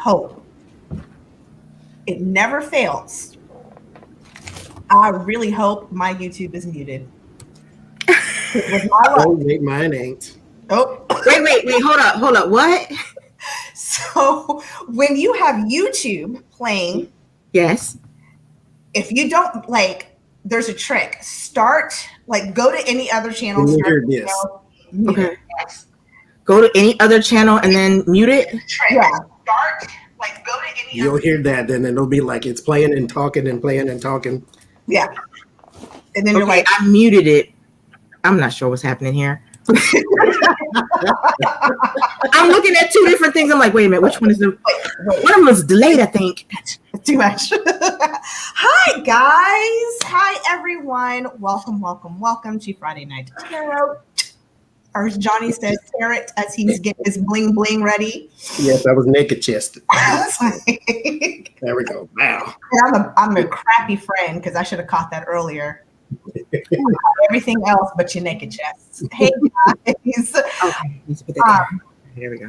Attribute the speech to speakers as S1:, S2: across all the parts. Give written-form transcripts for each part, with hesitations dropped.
S1: hope, it never fails, I really hope my YouTube is muted. With my luck.
S2: Oh, mine ain't.
S1: Oh,
S3: wait, hold up. What?
S1: So when you have YouTube playing,
S3: yes,
S1: if you don't like, there's a trick. Start, like, go to any other channel.
S3: Okay. Go to any other channel and then mute it.
S1: Yeah. Start, like, go to any.
S2: You'll hear that, then it'll be like it's playing and talking and playing and talking.
S1: Yeah. And then you're like,
S3: I muted it. I'm not sure what's happening here. I'm looking at two different things. I'm like, wait a minute, which one is the one of them was delayed, I think.
S1: Too much. Hi guys. Hi everyone. Welcome to Friday Night Tarot. Or as Johnie says, tarot, as he's getting his bling bling ready.
S2: Yes, I was naked chested. There we go. Wow.
S1: And I'm a crappy friend because I should have caught that earlier. Everything else but your naked chest. Hey guys.
S3: Okay, let's put that down. Here we go.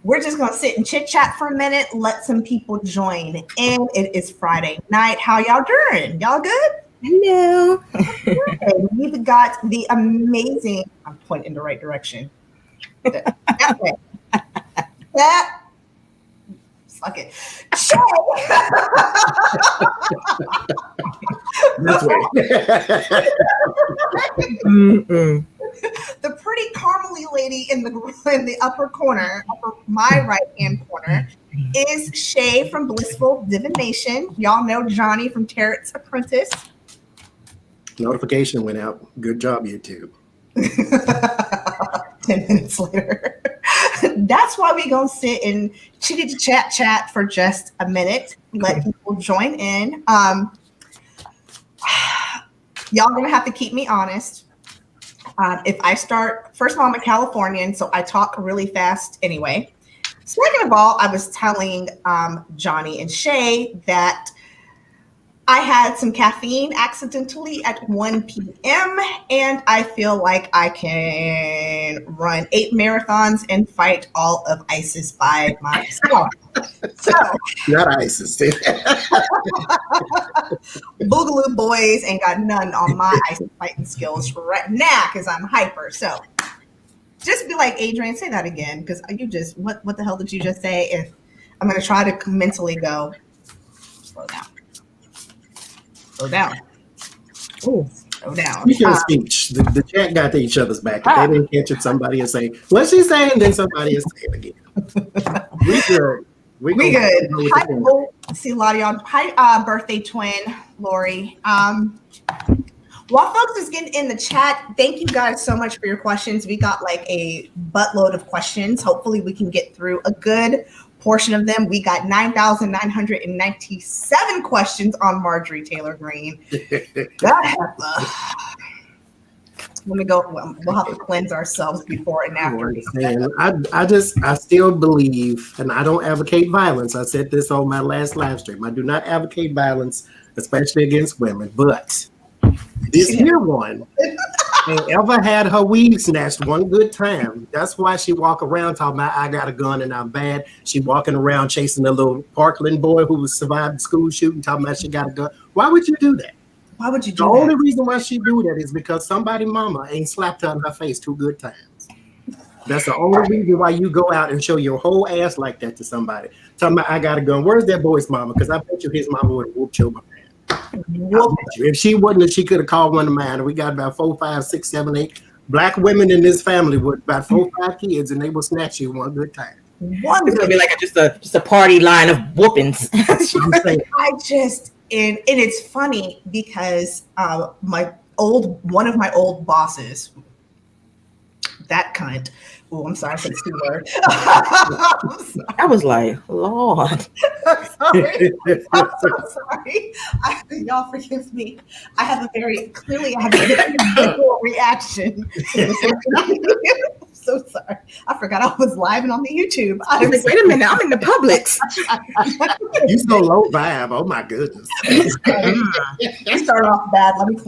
S1: We're just gonna sit and chit chat for a minute. Let some people join in. It is Friday night. How y'all doing? Y'all good?
S3: Hello.
S1: Okay, we've got the amazing. I'm pointing in the right direction. That way. That. Fuck it. Shay.
S2: This way.
S1: The pretty caramely lady in the upper corner, my right hand corner, is Shay from Blissful Divination. Y'all know Johnie from Clarence Apprentice.
S2: Notification went out. Good job, YouTube.
S1: 10 minutes later. That's why we gonna sit and chitty chat for just a minute. Let people join in. Y'all gonna have to keep me honest. If I start, first of all, I'm a Californian, so I talk really fast anyway. Second of all, I was telling Johnie and Shay that I had some caffeine accidentally at 1 p.m. and I feel like I can run 8 marathons and fight all of ISIS by myself. So,
S2: not ISIS.
S1: Boogaloo boys ain't got none on my ISIS fighting skills right now because I'm hyper. So just be like, Adrian, say that again because you just, what the hell did you just say? If I'm going to try to mentally go, slow down. Slow down. Ooh, slow down.
S2: Speaking of speech, the chat got to each other's back. If they didn't catch it, somebody will say, what's she saying? Then somebody will say it again. We good. We good. Hi, see a lot of y'all. Hi, birthday twin, Lori. While folks is getting in the chat, thank you guys so much for your questions. We got like a buttload of questions. Hopefully we can get through a good portion of them. We got 9,997 questions on Marjorie Taylor Greene. Let me go. We'll have to cleanse ourselves before and after. I still believe, and I don't advocate violence. I said this on my last live stream. I do not advocate violence, especially against women. But this here one ain't ever had her weed snatched one good time. That's why she walk around talking about I got a gun and I'm bad. She walking around chasing a little Parkland boy who was survived school shooting, talking about she got a gun. Why would you do that?
S1: Why would you do
S2: that?
S1: The
S2: only reason why she do that is because somebody mama ain't slapped her in her face 2 good times. That's the only reason why you go out and show your whole ass like that to somebody. Talking about I got a gun. Where's that boy's mama? Because I bet you his mama would have whooped your man. If she wouldn't, she could have called one of mine. We got about 4, 5, 6, 7, 8 black women in this family with about 4, 5 kids, and they will snatch you one good time.
S3: It's gonna be like just a party line of whoopings.
S1: And it's funny because one of my old bosses, that cunt. Oh, I'm sorry for the C word.
S3: I was like, Lord.
S1: I'm sorry. I'm so sorry. Y'all forgive me. I have a very visual reaction. I'm so sorry. I forgot I was live and on the YouTube.
S3: I was like, wait a minute, I'm in the Publix.
S2: You so low vibe. Oh my goodness.
S1: You start off bad. Let me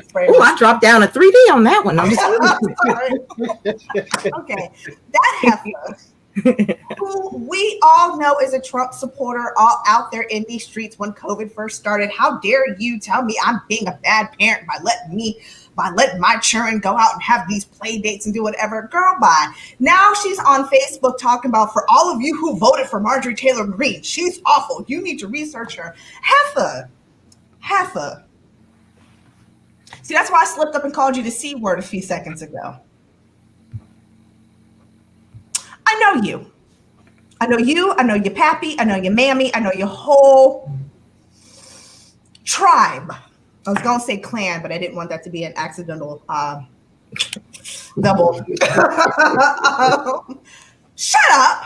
S1: spray.
S3: Oh, I dropped down a 3D on that one. I'm just
S1: sorry. Okay. That heifer who we all know is a Trump supporter, all out there in these streets when COVID first started. How dare you tell me I'm being a bad parent by letting my children go out and have these play dates and do whatever? Girl, bye. Now she's on Facebook talking about, for all of you who voted for Marjorie Taylor Greene, she's awful. You need to research her. Heifer. See, that's why I slipped up and called you the C word a few seconds ago. I know you. I know your pappy, I know your mammy, I know your whole tribe. I was going to say clan, but I didn't want that to be an accidental double. Shut up.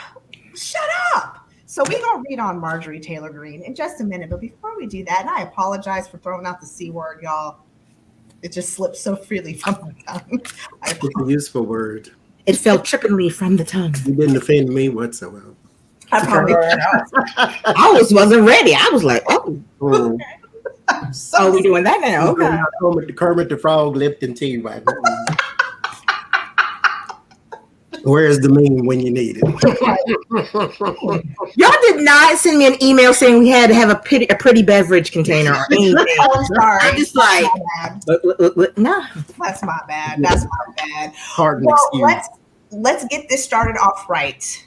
S1: So we're going to read on Marjorie Taylor Greene in just a minute. But before we do that, and I apologize for throwing out the C word, y'all. It just slipped so freely from my tongue.
S2: It's a useful word.
S3: It fell trippingly from the tongue.
S2: You didn't offend me whatsoever.
S1: I probably
S3: I wasn't ready. I was like, oh.
S2: Mm.
S3: So we're doing that now. Okay.
S2: Kermit the Frog Lipton tea right now. Where's the meme when you need it?
S3: Y'all did not send me an email saying we had to have a pretty beverage container or anything.
S1: I'm sorry.
S3: I'm just like, nah.
S1: That's my bad. That's my bad.
S2: Pardon
S1: Well, let's get this started off right.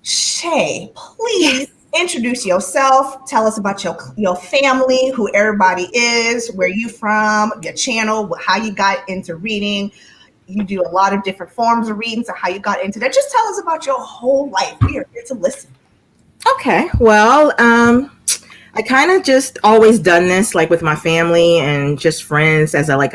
S1: Shay, please introduce yourself. Tell us about your family, who everybody is, where you from, your channel, how you got into reading. You do a lot of different forms of reading, so how you got into that. Just tell us about your whole life. We are here to listen.
S3: Okay. Well, I kind of just always done this, like with my family and just friends as I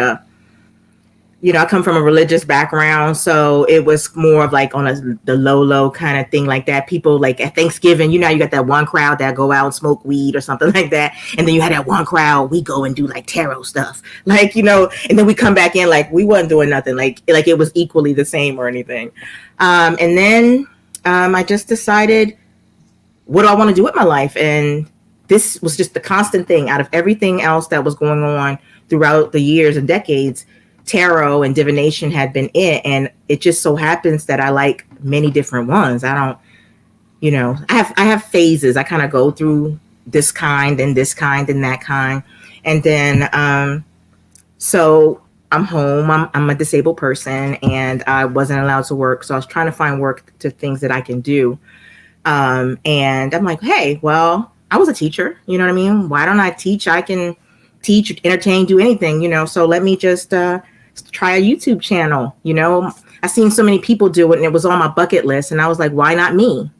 S3: come from a religious background. So it was more of like on the low kind of thing like that. People like at Thanksgiving, you got that one crowd that go out and smoke weed or something like that. And then you had that one crowd, we go and do like tarot stuff, and then we come back in like we wasn't doing nothing, like it was equally the same or anything. And then I just decided, what do I want to do with my life? And this was just the constant thing out of everything else that was going on throughout the years and decades. Tarot and divination had been it, and it just so happens that I like many different ones. I have phases. I kind of go through this kind and this kind and that kind, and then so I'm home. I'm a disabled person, and I wasn't allowed to work, so I was trying to find work to things that I can do. And I'm like, hey, well, I was a teacher. You know what I mean? Why don't I teach? I can teach, entertain, do anything. So let me just try a YouTube channel. I seen so many people do it, and it was on my bucket list, and I was like, why not me?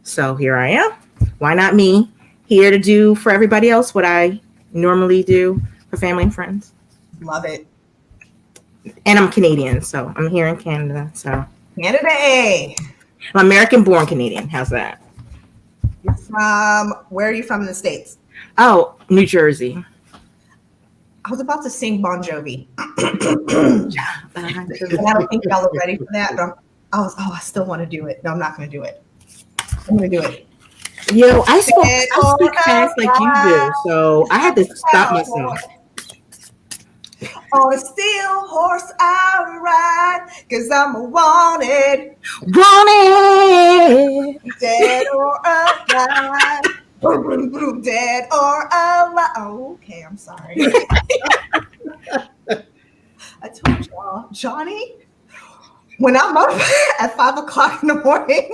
S3: So here I am. Why not me? Here to do for everybody else what I normally do for family and friends.
S1: Love it.
S3: And I'm Canadian, so I'm here in Canada. So
S1: Canada, A.
S3: I'm American-born Canadian. How's that?
S1: You're where are you from in the States?
S3: Oh, New Jersey.
S1: I was about to sing Bon Jovi. And I don't think y'all are ready for that, but I still want to do it. No, I'm not going to do it. I'm going to do it.
S3: I speak fast like you do, so I had to stop myself.
S1: On a steel horse I ride, 'cause I'm a wanted. Dead or alive. Dead or alive. Oh, okay, I'm sorry. I told y'all, Johnie, when I'm up at 5 o'clock in the morning,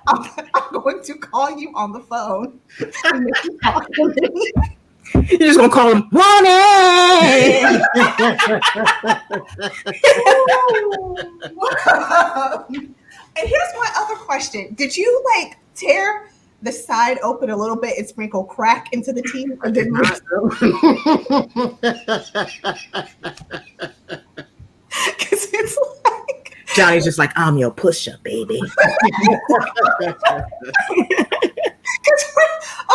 S1: I'm going to call you on the phone. And make you talk to me.
S3: You're just gonna call him Ronnie.
S1: And here's my other question: did you tear the side open a little bit and sprinkle crack into the tea, or did because it's like
S3: Johnny's just like, I'm your pusher, baby.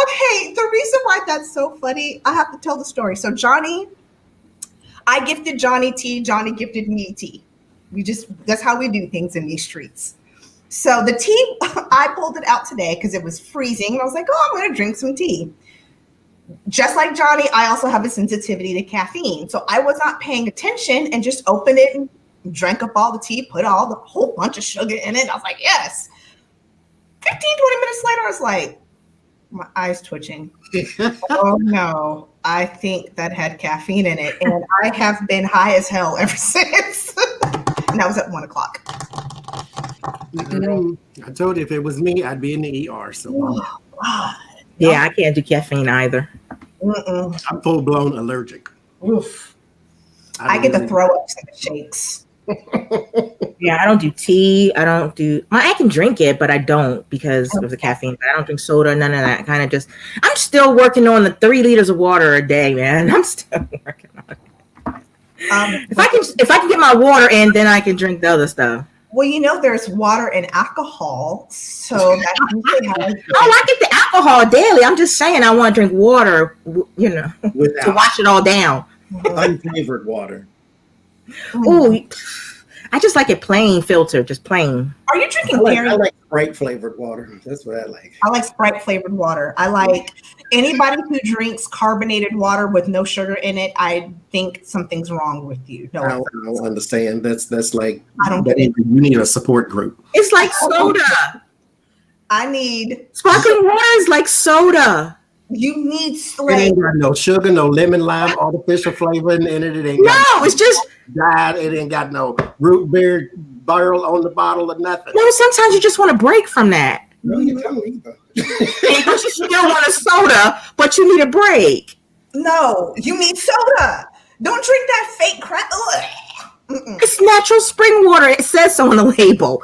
S1: Okay, the reason why that's so funny, I have to tell the story. So I gifted Johnie tea, Johnie gifted me tea. That's how we do things in these streets. So the tea, I pulled it out today because it was freezing. And I was like, I'm going to drink some tea. Just like Johnie, I also have a sensitivity to caffeine. So I was not paying attention and just opened it and drank up all the tea, put the whole bunch of sugar in it. I was like, yes. 20 minutes later, I was like, my eyes twitching. Oh no, I think that had caffeine in it. And I have been high as hell ever since. And that was at 1 o'clock.
S2: I told you if it was me, I'd be in the ER. So
S1: God.
S3: Yeah, I can't do caffeine either.
S2: I'm full blown allergic.
S1: Oof. I get to throw up to the shakes.
S3: Yeah, I don't do tea. I can drink it, but I don't because of the caffeine. I don't drink soda, none of that. Kind of just, I'm still working on the 3 liters of water a day, man. I'm still working on it. If I can get my water in, then I can drink the other stuff.
S1: Well, you know, there's water and alcohol, so that's usually how
S3: I get the alcohol daily. I'm just saying I want to drink water, you know, to wash it all down.
S2: Unflavored water.
S3: Ooh, I just like it plain filtered, just plain.
S1: Are you drinking
S2: I like Sprite flavored water. That's what I like.
S1: I like Sprite flavored water. I like anybody who drinks carbonated water with no sugar in it. I think something's wrong with you. No,
S2: I don't understand. That's like
S1: I don't get it.
S2: You need a support group.
S3: It's like soda.
S1: I need
S3: sparkling water is like soda.
S1: You need
S2: It ain't got no sugar, no lemon, lime, artificial flavor in it. It ain't
S3: got it's just
S2: dyed. It ain't got no root beer barrel on the bottle or nothing.
S3: No, sometimes you just want to break from that.
S2: No, you don't either.
S3: But you still want a soda, but you need a break.
S1: No, you need soda. Don't drink that fake crap.
S3: It's natural spring water. It says so on the label.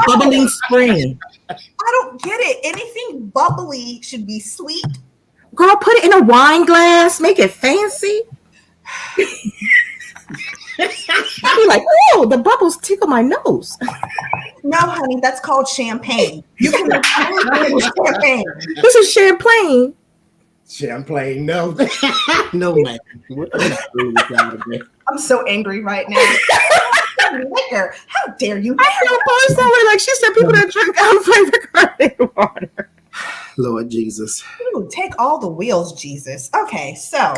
S3: Bubbling spring.
S1: I don't get it. Anything bubbly should be sweet.
S3: Girl, put it in a wine glass. Make it fancy. I'd be like, oh, the bubbles tickle my nose.
S1: No, honey, that's called champagne. You can make champagne.
S3: This is champagne.
S2: Champagne, no. No, man.
S1: I'm so angry right now. Liquor. How dare you?
S3: I heard a post somewhere like she said people that drink unflavored carbonated water.
S2: Lord Jesus.
S1: Ooh, take all the wheels, Jesus. Okay, so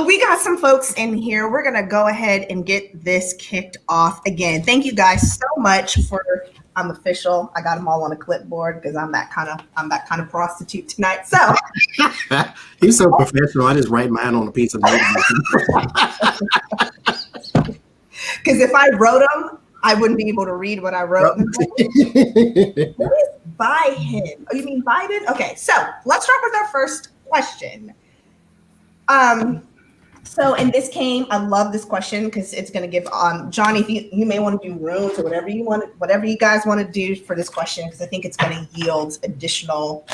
S1: we got some folks in here. We're gonna go ahead and get this kicked off again. Thank you guys so much for official. I got them all on a clipboard because I'm that kind of prostitute tonight. So
S2: he's so professional. I just write mine on a piece of paper.
S1: Because if I wrote them, I wouldn't be able to read what I wrote. What is by him? Oh, you mean Biden? Okay, so let's start with our first question. So, and this came, I love this question because it's going to give Johnie, if you may want to do runes or whatever you guys want to do for this question, because I think it's going to yield additional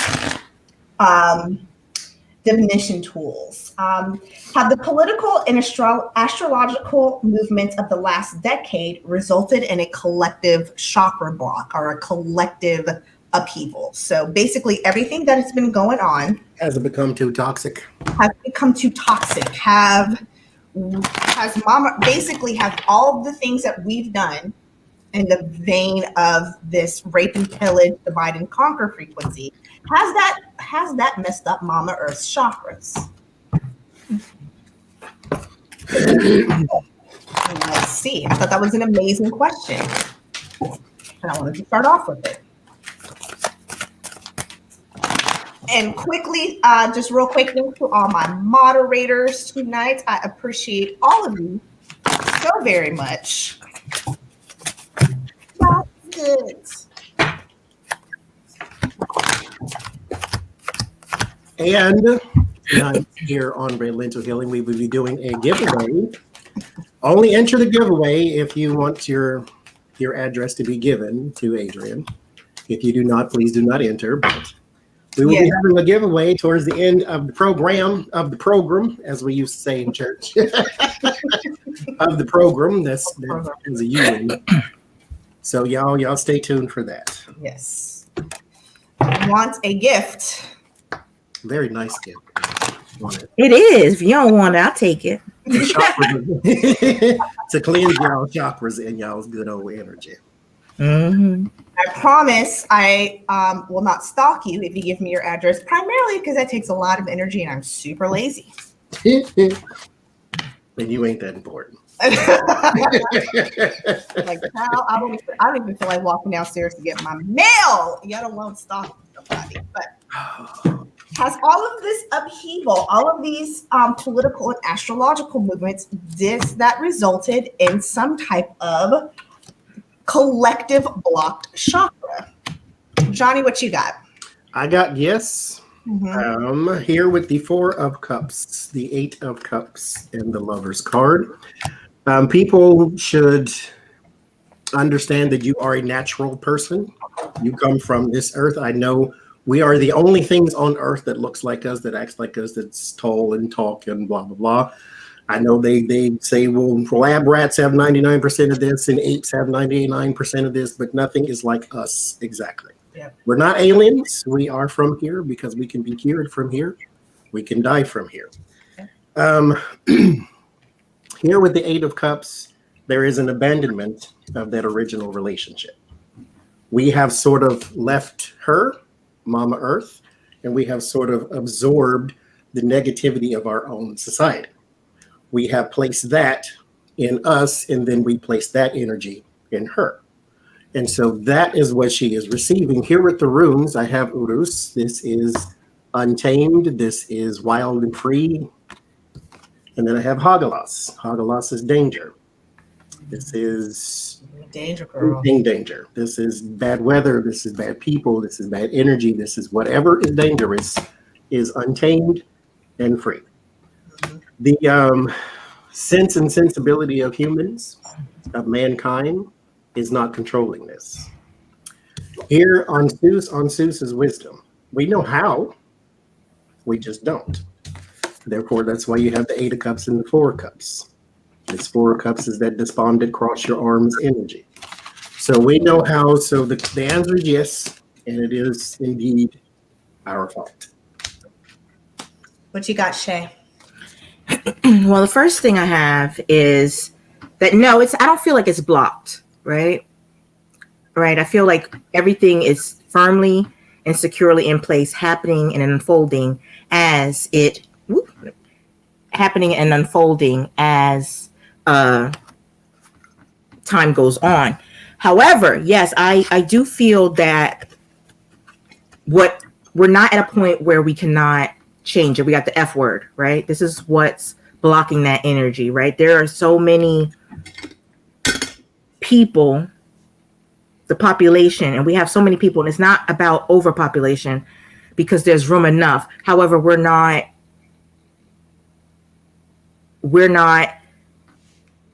S1: divination tools. Have the political and astrological movements of the last decade resulted in a collective chakra block or a collective upheaval? So basically everything that has been going on
S2: has it become too toxic?
S1: Has become too toxic. Has mama basically have all of the things that we've done in the vein of this rape and pillage, divide and conquer frequency. Has that messed up Mama Earth's chakras? Let's see. I thought that was an amazing question. And I wanted to start off with it. And quickly, just real quick, thank to all my moderators tonight. I appreciate all of you so very much. That's good.
S2: And tonight here on Red Lentil Healing, we will be doing a giveaway. Only enter the giveaway if you want your address to be given to Adrian. If you do not, please do not enter. But we will be having a giveaway towards the end of the program, as we used to say in church. Of the program, that's a union. So y'all stay tuned for that.
S1: Yes. Want a gift.
S2: Very nice gift.
S3: It is. If you don't want it, I'll take it.
S2: To cleanse y'all chakras and y'all's good old energy.
S3: Mm-hmm.
S1: I promise I will not stalk you if you give me your address, primarily because that takes a lot of energy and I'm super lazy.
S2: And you ain't that important.
S1: Like, how I don't even feel like walking downstairs to get my mail. Y'all don't want to stop somebody. But has all of this upheaval, all of these political and astrological movements, that resulted in some type of collective blocked chakra? Johnie, what you got?
S2: I got yes. Here with the Four of Cups, the Eight of Cups, and the Lover's card. People should understand that you are a natural person. You come from this earth. I know we are the only things on earth that looks like us, that acts like us, that's tall and talk and blah, blah, blah. I know they say, well, lab rats have 99% of this and apes have 99% of this, but nothing is like us exactly. Yeah. We're not aliens. We are from here because we can be cured from here. We can die from here. Here with the Eight of Cups, there is an abandonment of that original relationship. We have sort of left her, Mama Earth, and we have sort of absorbed the negativity of our own society. We have placed that in us, and then we place that energy in her. And so that is what she is receiving. Here with the runes, I have Urus. This is untamed. This is wild and free. And then I have Hagalas. Hagalas is danger. This is
S1: danger, girl.
S2: Danger. This is bad weather. This is bad people. This is bad energy. This is whatever is dangerous is untamed and free. The sense and sensibility of humans, of mankind, is not controlling this. Here on Zeus is wisdom. We know how, we just don't. Therefore, that's why you have the Eight of Cups and the Four of Cups. This Four of Cups is that despondent cross your arms energy. So we know how, so the answer is yes, and it is indeed our fault.
S1: What you got, Shay?
S3: Well, the first thing I have is that no, I don't feel like it's blocked. Right. I feel like everything is firmly and securely in place, happening and unfolding as time goes on. However, yes, I do feel that we're not at a point where we cannot change it. We got the F word, right? This is what's blocking that energy, right? There are so many people, the population, and we have so many people, and it's not about overpopulation because there's room enough. However, we're not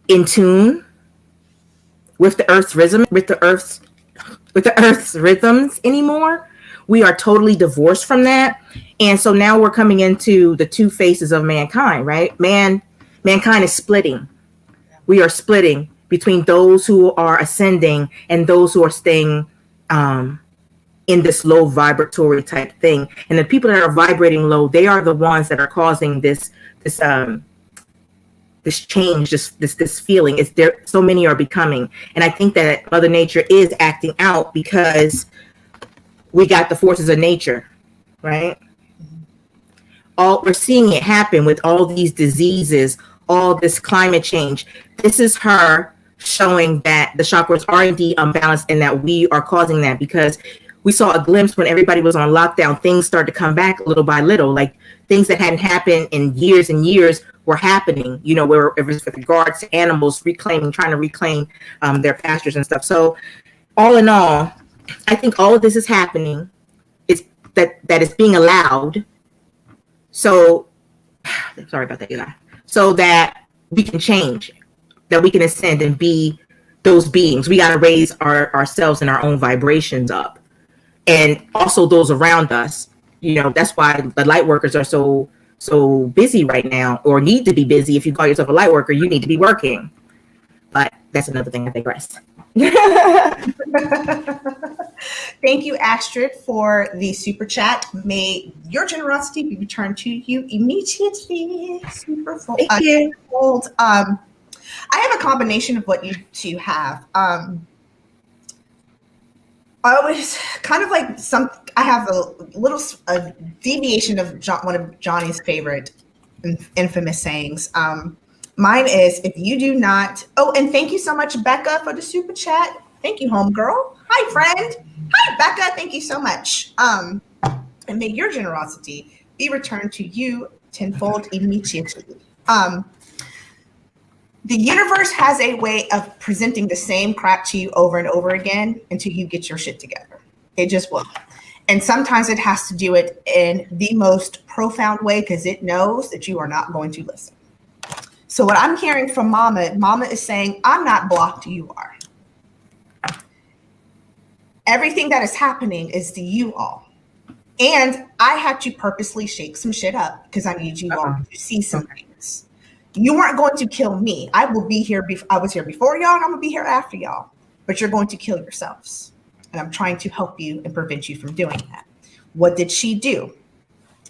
S3: in tune with the earth's rhythm, with the earth's rhythms anymore. We are totally divorced from that. And so now we're coming into the two faces of mankind, right? Mankind is splitting. We are splitting between those who are ascending and those who are staying in this low vibratory type thing. And the people that are vibrating low, they are the ones that are causing this change, this feeling. It's there. So many are becoming. And I think that Mother Nature is acting out because we got the forces of nature, right? We're seeing it happen with all these diseases, all this climate change. This is her showing that the chakras are indeed unbalanced and that we are causing that, because we saw a glimpse when everybody was on lockdown. Things started to come back little by little, like things that hadn't happened in years and years were happening, where it was with regards to animals trying to reclaim their pastures and stuff. So all in all, I think all of this is happening. It's that it's being allowed. So sorry about that, Eli. So that we can change, that we can ascend and be those beings. We got to raise ourselves and our own vibrations up, and also those around us. That's why the light workers are so busy right now, or need to be busy. If you call yourself a light worker, you need to be working. But that's another thing. I digress.
S1: Thank you, Astrid, for the super chat. May your generosity be returned to you immediately. Super full.
S3: Thank you.
S1: I have a combination of what you two have. I always kind of like I have a deviation of one of Johnny's favorite infamous sayings. Mine is, if you do not, oh, and thank you so much, Becca, for the super chat. Thank you, homegirl. Hi, friend. Hi, Becca. Thank you so much. And may your generosity be returned to you tenfold immediately. The universe has a way of presenting the same crap to you over and over again until you get your shit together. It just will. And sometimes it has to do it in the most profound way because it knows that you are not going to listen. So what I'm hearing from Mama is saying, I'm not blocked, you are. Everything that is happening is the you all. And I had to purposely shake some shit up because I need you all to see some things. You weren't going to kill me. I will be here. I was here before y'all, and I'm going to be here after y'all. But you're going to kill yourselves. And I'm trying to help you and prevent you from doing that. What did she do?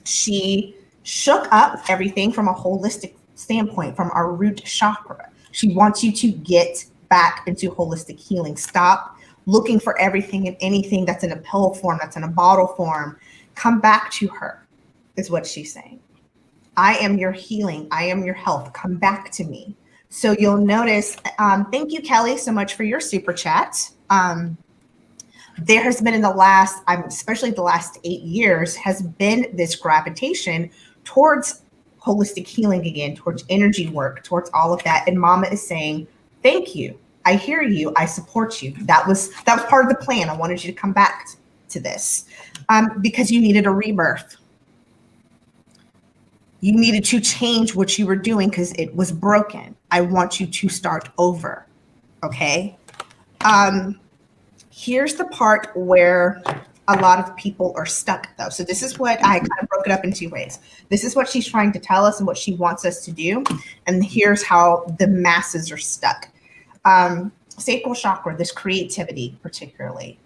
S1: She shook up everything from a holistic standpoint, from our root chakra. She wants you to get back into holistic healing. Stop looking for everything and anything that's in a pill form, that's in a bottle form. Come back to her, is what she's saying. I am your healing. I am your health. Come back to me. So you'll notice, thank you, Kelly, so much for your super chat. There has been in the last, especially the last 8 years, has been this gravitation towards holistic healing again, towards energy work, towards all of that. And Mama is saying, thank you. I hear you. I support you. That was part of the plan. I wanted you to come back to this because you needed a rebirth. You needed to change what you were doing because it was broken. I want you to start over. Okay. Here's the part where a lot of people are stuck, though. So this is what I kind of broke it up in 2 ways. This is what she's trying to tell us and what she wants us to do. And here's how the masses are stuck. Sacral chakra, this creativity particularly.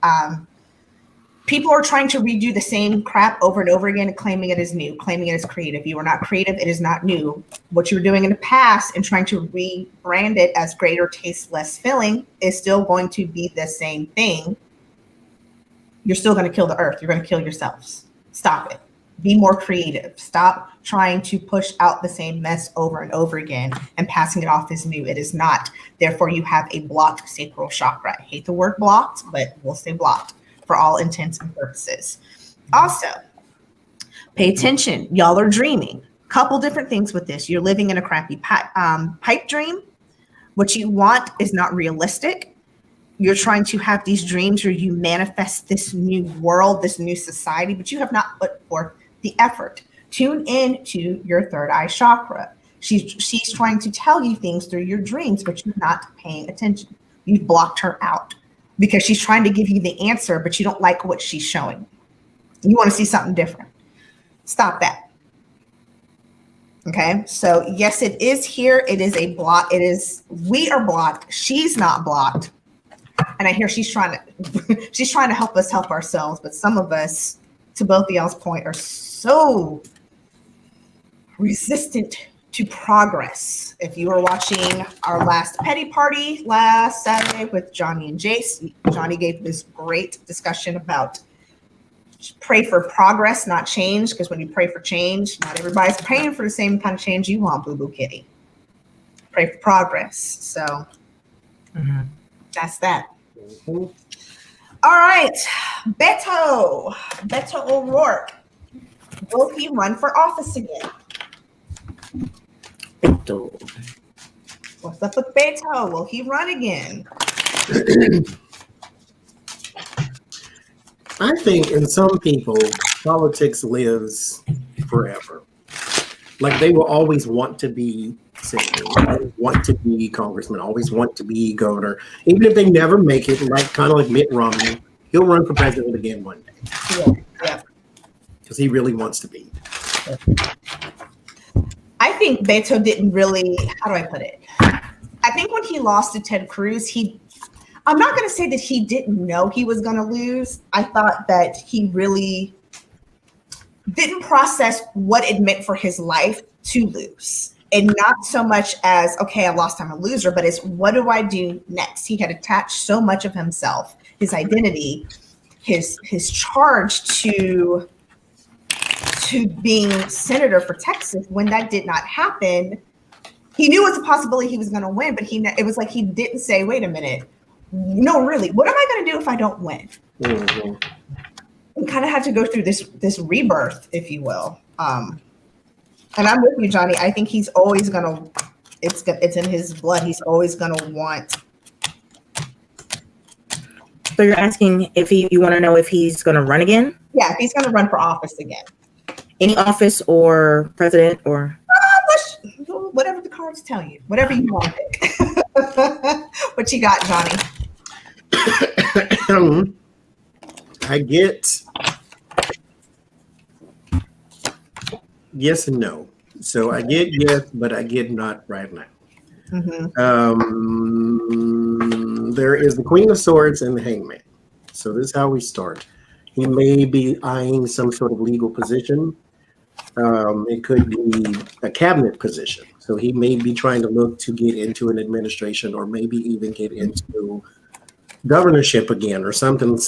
S1: People are trying to redo the same crap over and over again and claiming it is new, claiming it is creative. You are not creative. It is not new. What you were doing in the past and trying to rebrand it as greater taste, less filling is still going to be the same thing. You're still going to kill the earth. You're going to kill yourselves. Stop it. Be more creative. Stop trying to push out the same mess over and over again and passing it off as new. It is not. Therefore, you have a blocked sacral chakra. I hate the word blocked, but we'll say blocked for all intents and purposes. Also, pay attention. Y'all are dreaming. Couple different things with this. You're living in a crappy pipe dream. What you want is not realistic. You're trying to have these dreams where you manifest this new world, this new society, but you have not put forth the effort. Tune in to your third eye chakra. She's trying to tell you things through your dreams, but you're not paying attention. You've blocked her out because she's trying to give you the answer, but you don't like what she's showing. You want to see something different. Stop that. Okay, so yes, it is here. It is a block. We are blocked. She's not blocked. And I hear she's trying to help us help ourselves. But some of us, to both of y'all's point, are so resistant to progress. If you were watching our last petty party last Saturday with Johnie and Jace, Johnie gave this great discussion about pray for progress, not change. Because when you pray for change, not everybody's praying for the same kind of change you want, boo-boo kitty. Pray for progress. So that's that. All right. Beto O'Rourke. Will he run for office again?
S2: Beto.
S1: What's up with Beto? Will he run again?
S2: I think in some people, politics lives forever. Like they will always want to be senator, always want to be congressman, always want to be governor. Even if they never make it, like kind of like Mitt Romney, he'll run for president again one day.
S1: Yeah.
S2: Because he really wants to be.
S1: I think Beto didn't really, how do I put it? I think when he lost to Ted Cruz, I'm not going to say that he didn't know he was going to lose. I thought that he really didn't process what it meant for his life to lose. And not so much as, okay, I lost, I'm a loser, but it's what do I do next? He had attached so much of himself, his identity, his charge to being senator for Texas. When that did not happen, he knew it was a possibility he was going to win, but it was like he didn't say, wait a minute, no, really, what am I going to do if I don't win?
S2: Mm-hmm.
S1: He kind of had to go through this rebirth, if you will. And I'm with you, Johnie. I think he's always going to, it's in his blood. He's always going to want.
S3: So you're asking if you want to know if he's going to run again?
S1: Yeah, if he's going to run for office again.
S3: Any office or president or?
S1: Whatever the cards tell you. Whatever you want to pick. What you got, Johnie?
S2: I get yes and no. So I get yes, but I get not right now.
S1: Mm-hmm.
S2: There is the Queen of Swords and the Hangman. So this is how we start. He may be eyeing some sort of legal position. It could be a cabinet position. So he may be trying to look to get into an administration or maybe even get into governorship again or something of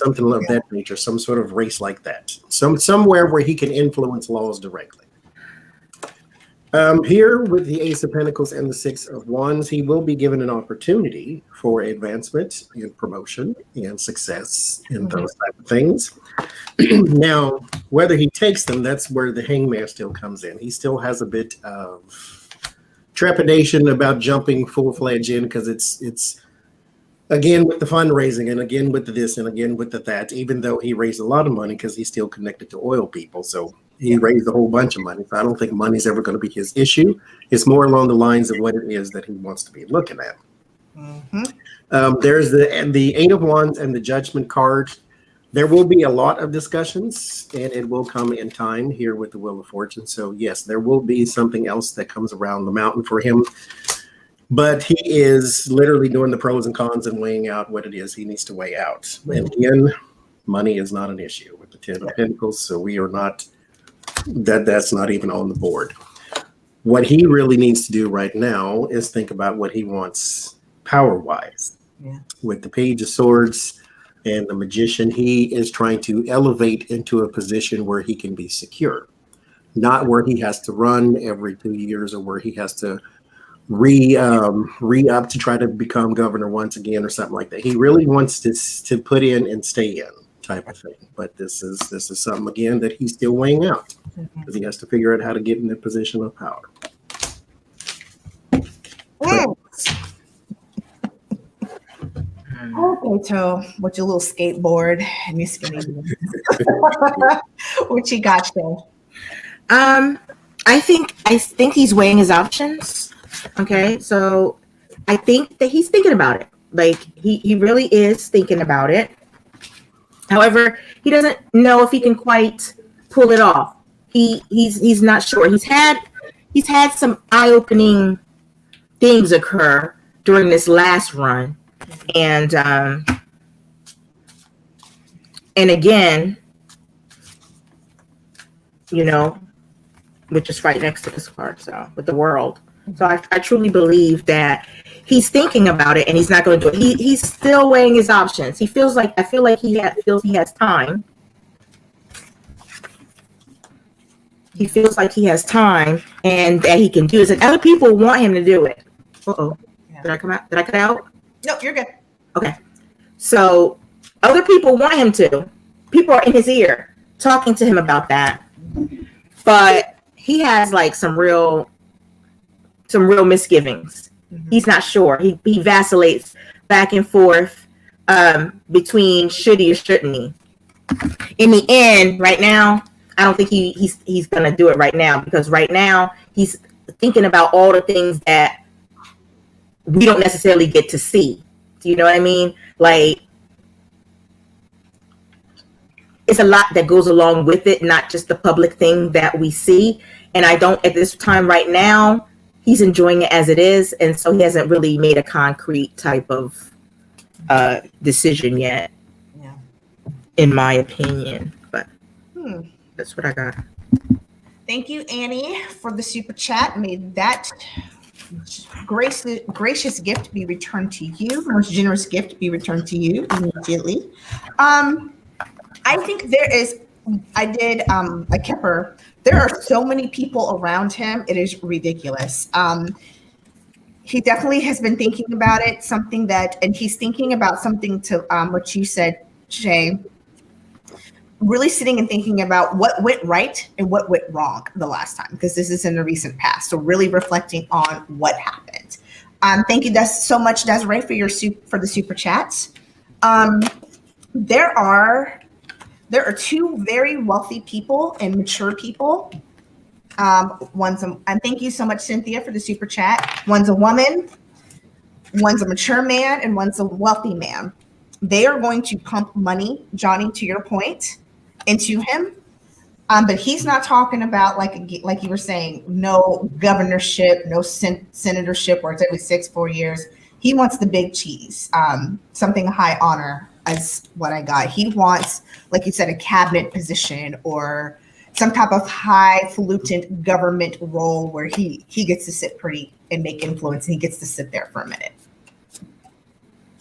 S2: that nature, some sort of race like that. Somewhere where he can influence laws directly. Here with the Ace of Pentacles and the Six of Wands, he will be given an opportunity for advancement and promotion and success and those type of things. Now, whether he takes them, that's where the Hangman still comes in. He still has a bit of trepidation about jumping full-fledged in because it's again with the fundraising and again with this and again with that, even though he raised a lot of money because he's still connected to oil people. So he raised a whole bunch of money. So I don't think money's ever going to be his issue. It's more along the lines of what it is that he wants to be looking at. Mm-hmm. There's the Eight of Wands and the Judgment card. There will be a lot of discussions, and it will come in time here with the Wheel of Fortune. So yes, there will be something else that comes around the mountain for him. But he is literally doing the pros and cons and weighing out what it is he needs to weigh out. And again, money is not an issue with the Ten of Pentacles, so we are not, that's not even on the board. What he really needs to do right now is think about what he wants power-wise. Yeah. With the Page of Swords and the Magician, he is trying to elevate into a position where he can be secure, not where he has to run every 2 years or where he has to re-up to try to become governor once again or something like that. He really wants to put in and stay in type of thing. But this is something again that he's still weighing out because he has to figure out how to get in a position of power.
S1: Okay, Toe, with your little skateboard and your skinny. What you got, Shay?
S3: I think he's weighing his options. Okay, so I think that he's thinking about it. Like he really is thinking about it. However, he doesn't know if he can quite pull it off. He's not sure. He's had some eye-opening things occur during this last run. And again, you know, which is right next to this card, so with the World. So I truly believe that he's thinking about it and he's not going to do it. He's still weighing his options. He feels like he has time. He feels like he has time and that he can do this. And other people want him to do it. Uh-oh. Yeah. Did I come out? Did I cut out?
S1: No, you're good.
S3: Okay. So other people want him to. People are in his ear talking to him about that. But he has like some real misgivings. Mm-hmm. He's not sure. He vacillates back and forth between should he or shouldn't he. In the end, right now, I don't think he's gonna do it right now because right now he's thinking about all the things that we don't necessarily get to see. Do you know what I mean? Like, it's a lot that goes along with it, not just the public thing that we see. And I don't, at this time right now, he's enjoying it as it is. And so he hasn't really made a concrete type of decision yet, in my opinion. But that's what I got.
S1: Thank you, Annie, for the super chat. May that gracious gift be returned to you. Most generous gift be returned to you immediately. I think I kept her. There are so many people around him. It is ridiculous. he definitely has been thinking about it, and he's thinking about something to what you said, Shay, really sitting and thinking about what went right and what went wrong the last time, because this is in the recent past. So really reflecting on what happened. Thank you so much, Desiree, for the super chats. There are two very wealthy people and mature people. And thank you so much, Cynthia, for the super chat. One's a woman, one's a mature man, and one's a wealthy man. They are going to pump money, Johnie, to your point, into him. But he's not talking about like you were saying, no governorship, no senatorship where it's every 4 years. He wants the big cheese, something high honor as what I got. He wants, like you said, a cabinet position or some type of highfalutin government role where he gets to sit pretty and make influence, and he gets to sit there for a minute.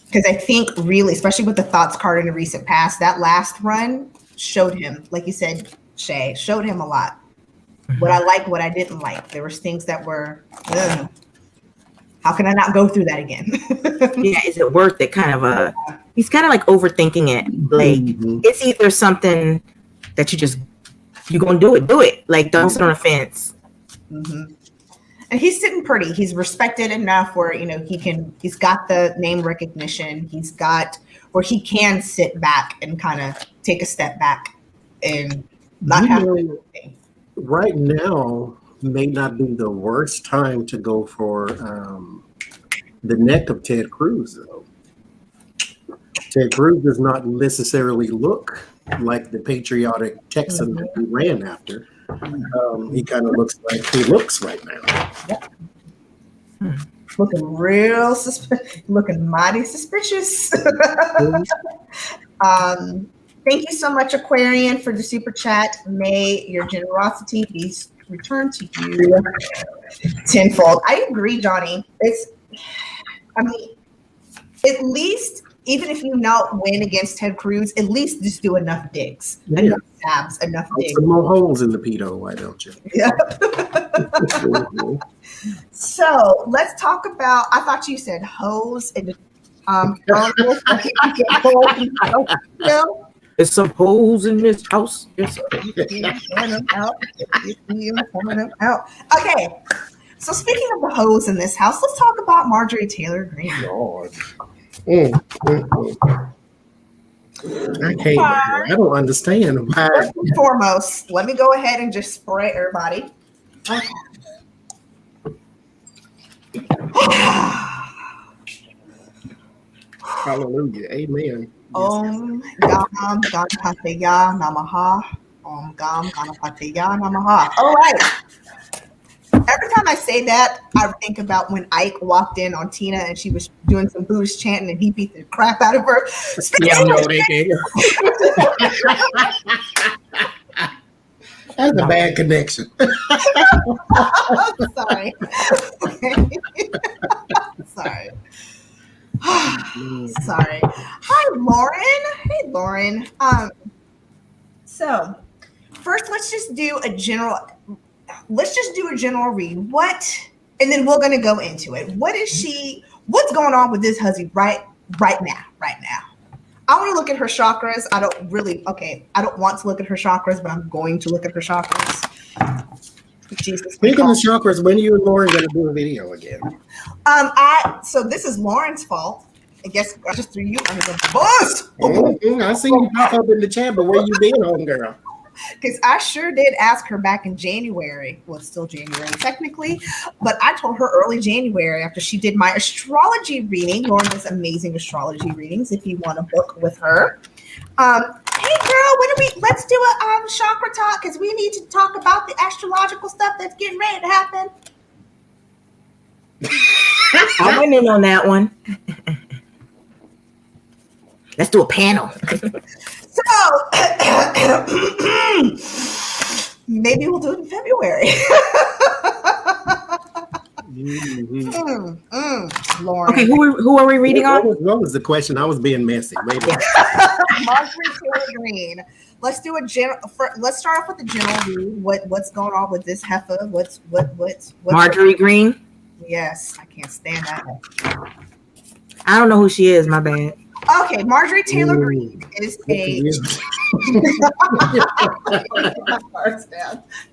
S1: Because I think really, especially with the thoughts card in the recent past, that last run showed him, like you said, Shay, showed him a lot. What I liked, what I didn't like. There was things that were, how can I not go through that again?
S3: Yeah, is it worth it? He's kind of like overthinking it. Like, it's either something that you're going to do it. Like, don't sit on a fence.
S1: Mm-hmm. And he's sitting pretty. He's respected enough where, he's got the name recognition. He's got where he can sit back and kind of take a step back and not have anything.
S2: Right now may not be the worst time to go for the neck of Ted Cruz, though. Ted Cruz does not necessarily look like the patriotic Texan that he ran after. He kind of looks like he looks right now.
S1: Yep. Looking looking mighty suspicious. Thank you so much, Aquarian, for the super chat. May your generosity be returned to you tenfold. I agree, Johnie. At least, even if you not win against Ted Cruz, at least just do enough digs, enough stabs, enough digs.
S2: Some more holes in the pedo, why don't you?
S1: Yeah. So let's talk about. I thought you said hose and
S3: There's some holes in this house. Yes.
S1: Okay. So speaking of the hose in this house, let's talk about Marjorie Taylor Greene.
S2: Lord. Okay, I don't understand why.
S1: First and foremost, let me go ahead and just spray everybody. Okay.
S2: Hallelujah. Amen.
S1: Om Gam Ganapatiya Namaha. Om Gam Ganapatiya Namaha. All right. Every time I say that, I think about when Ike walked in on Tina and she was doing some Buddhist chanting and he beat the crap out of her.
S2: Yeah, I know they did. That's a bad connection.
S1: Sorry. Sorry. Sorry. Hi, Lauren. Hey, Lauren. So first, let's just do a general read. And then we're going to go into it. What's going on with this hussy right now? I want to look at her chakras. I don't want to look at her chakras, but I'm going to look at her chakras. Jesus.
S2: Speaking of chakras, when are you and Lauren going to do a video again?
S1: So this is Lauren's fault. I guess I just threw you under the bus.
S2: I see you pop up in the chat, but where you been, homegirl?
S1: Because I sure did ask her back in January. Well, it's still January technically, but I told her early January after she did my astrology reading. Lauren does amazing astrology readings if you want to book with her. Hey girl, let's do a chakra talk because we need to talk about the astrological stuff that's getting ready to happen.
S3: I went in on that one. Let's do a panel.
S1: So maybe we'll do it in February. Lauren.
S3: Okay, who are we reading on?
S2: What was the question? I was being messy. Maybe.
S1: Marjorie Taylor Greene. Let's do let's start off with the general read. What's going on with this heifer? What's
S3: Marjorie Greene?
S1: Yes, I can't stand that.
S3: I don't know who she is. My bad.
S1: Okay, Marjorie Taylor Greene is a.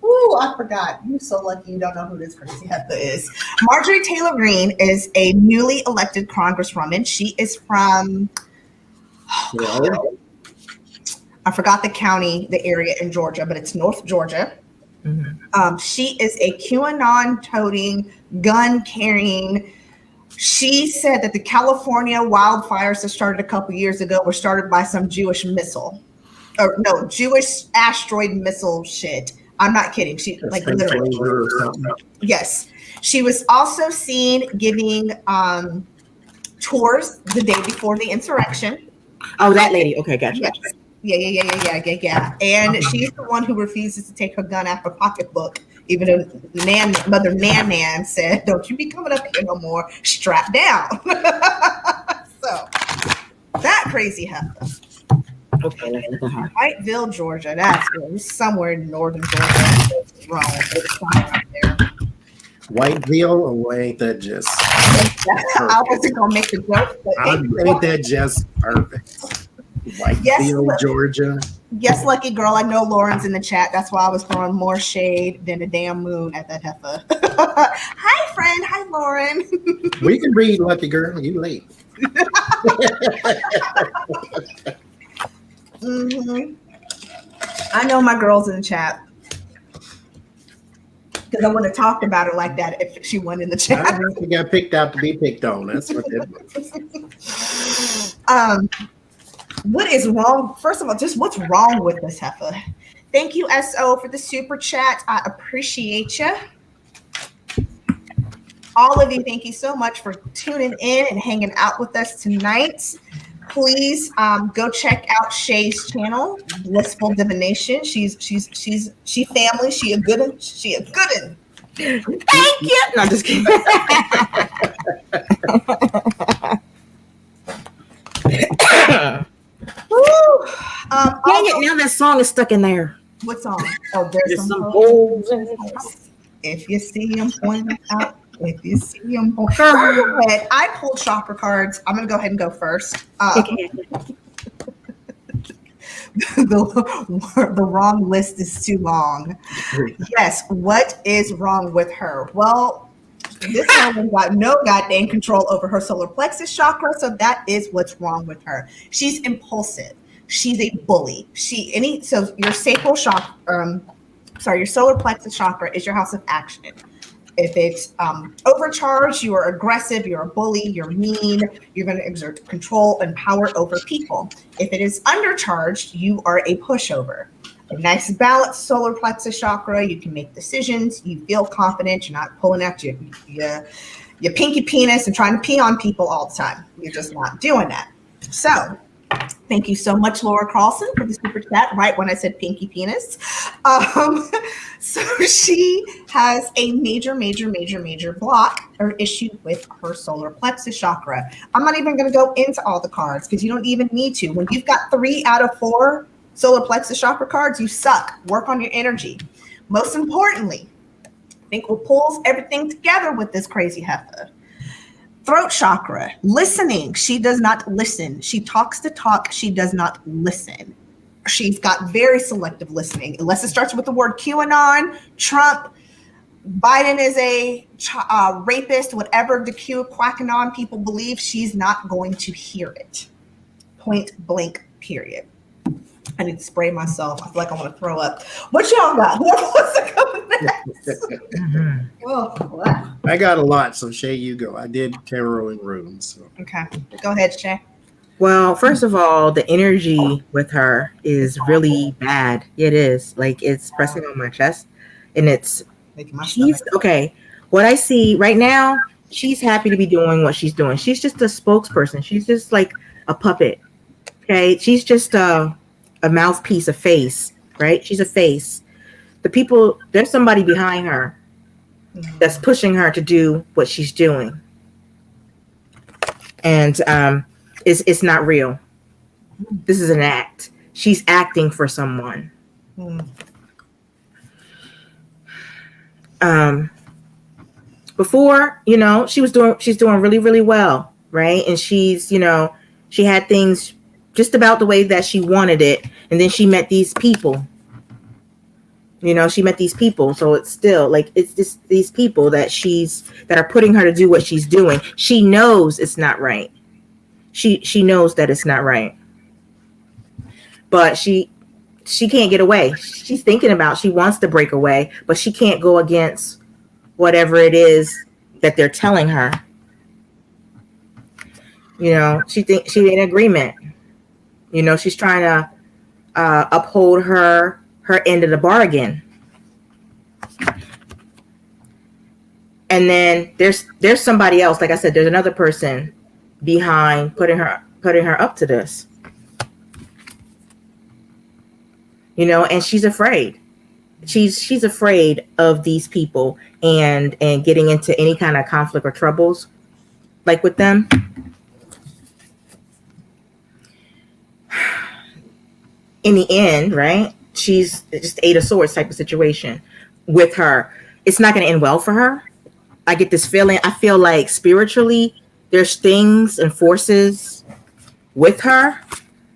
S1: Ooh, I forgot. You're so lucky you don't know who this crazy heifer is. Marjorie Taylor Greene is a newly elected congresswoman. She is from. I forgot the county, the area in Georgia, but it's North Georgia. Mm-hmm. She is a QAnon-toting, gun-carrying. She said that the California wildfires that started a couple years ago were started by some Jewish missile. Or no, Jewish asteroid missile shit. I'm not kidding. She like literally. Yes. She was also seen giving tours the day before the insurrection.
S3: Oh, that lady. Okay, gotcha.
S1: Yes. Yeah. And she's the one who refuses to take her gun out of her pocketbook, even though Mother Nan said, "Don't you be coming up here no more. Strap down." So that crazy heifer.
S3: Okay, let's look at her.
S1: Whiteville, Georgia. That's good. Somewhere in northern Georgia. Wrong. It's somewhere up there.
S2: Whiteville, or ain't that just?
S1: I wasn't gonna make the joke, but
S2: ain't that just perfect? Whiteville, Georgia.
S1: Yes, lucky girl. I know Lauren's in the chat. That's why I was throwing more shade than a damn moon at that heifer. Hi, friend. Hi, Lauren.
S2: We can read, lucky girl. You late.
S1: Mm-hmm. I know my girl's in the chat because I wouldn't have talked about her like that if she went in the chat.
S2: I think she got picked out to be picked on. That's what it was.
S1: What is wrong? First of all, just what's wrong with this heifer? Thank you, SO, for the super chat. I appreciate you. All of you, thank you so much for tuning in and hanging out with us tonight. Please go check out Shay's channel, Blissful Divination. She family. She a good one. She a good one. Thank you. No, I'm just kidding.
S3: Dang it! Now that song is stuck in there.
S1: What song? Oh, there's some
S3: holes.
S1: If you see them, point them out. If you see them, go ahead. I pulled chakra cards. I'm going to go ahead and go first. The wrong list is too long. Yes. What is wrong with her? Well, this woman got no goddamn control over her solar plexus chakra, so that is what's wrong with her. She's impulsive. She's a bully. So your sacral chakra, your solar plexus chakra is your house of action. If it's overcharged, you are aggressive, you're a bully, you're mean, you're going to exert control and power over people. If it is undercharged, you are a pushover. A nice balanced solar plexus chakra, you can make decisions, you feel confident, you're not pulling out your pinky penis and trying to pee on people all the time. You're just not doing that. So thank you so much, Laura Carlson, for the super chat right when I said pinky penis. So she has a major block or issue with her solar plexus chakra. I'm not even going to go into all the cards because you don't even need to. When you've got 3 out of 4 solar plexus chakra cards, you suck. Work on your energy. Most importantly, I think what pulls everything together with this crazy heifer. Throat chakra, listening. She does not listen. She talks to talk. She does not listen. She's got very selective listening, unless it starts with the word QAnon, Trump, Biden is a rapist, whatever the QAnon people believe, she's not going to hear it. Point blank, period. I need to spray myself. I feel like I want to throw up. What y'all got? Whoever wants to go next? Oh, wow.
S2: I got a lot, so Shay, you go. I did tarot in rooms. So.
S1: Okay. Go ahead, Shay.
S3: Well, first of all, the energy with her is really bad. It is. Like, it's pressing on my chest. And she's okay. What I see right now, she's happy to be doing what she's doing. She's just a spokesperson. She's just like a puppet. Okay. She's just a mouthpiece, a face, right? She's a face. There's somebody behind her that's pushing her to do what she's doing. And it's not real. This is an act. She's acting for someone. Before, she's doing really, really well, right? And she's, she had things just about the way that she wanted it. And then she met these people. She met these people. So it's still like, it's just these people that are putting her to do what she's doing. She knows it's not right. She knows that it's not right. But she can't get away. She's thinking about, she wants to break away, but she can't go against whatever it is that they're telling her. She thinks she's in agreement. She's trying to uphold her end of the bargain. And then there's somebody else. Like I said, there's another person behind putting her up to this. And she's afraid. She's afraid of these people and getting into any kind of conflict or troubles like with them. In the end, right? She's just 8 of Swords type of situation with her. It's not going to end well for her. I get this feeling. I feel like spiritually there's things and forces with her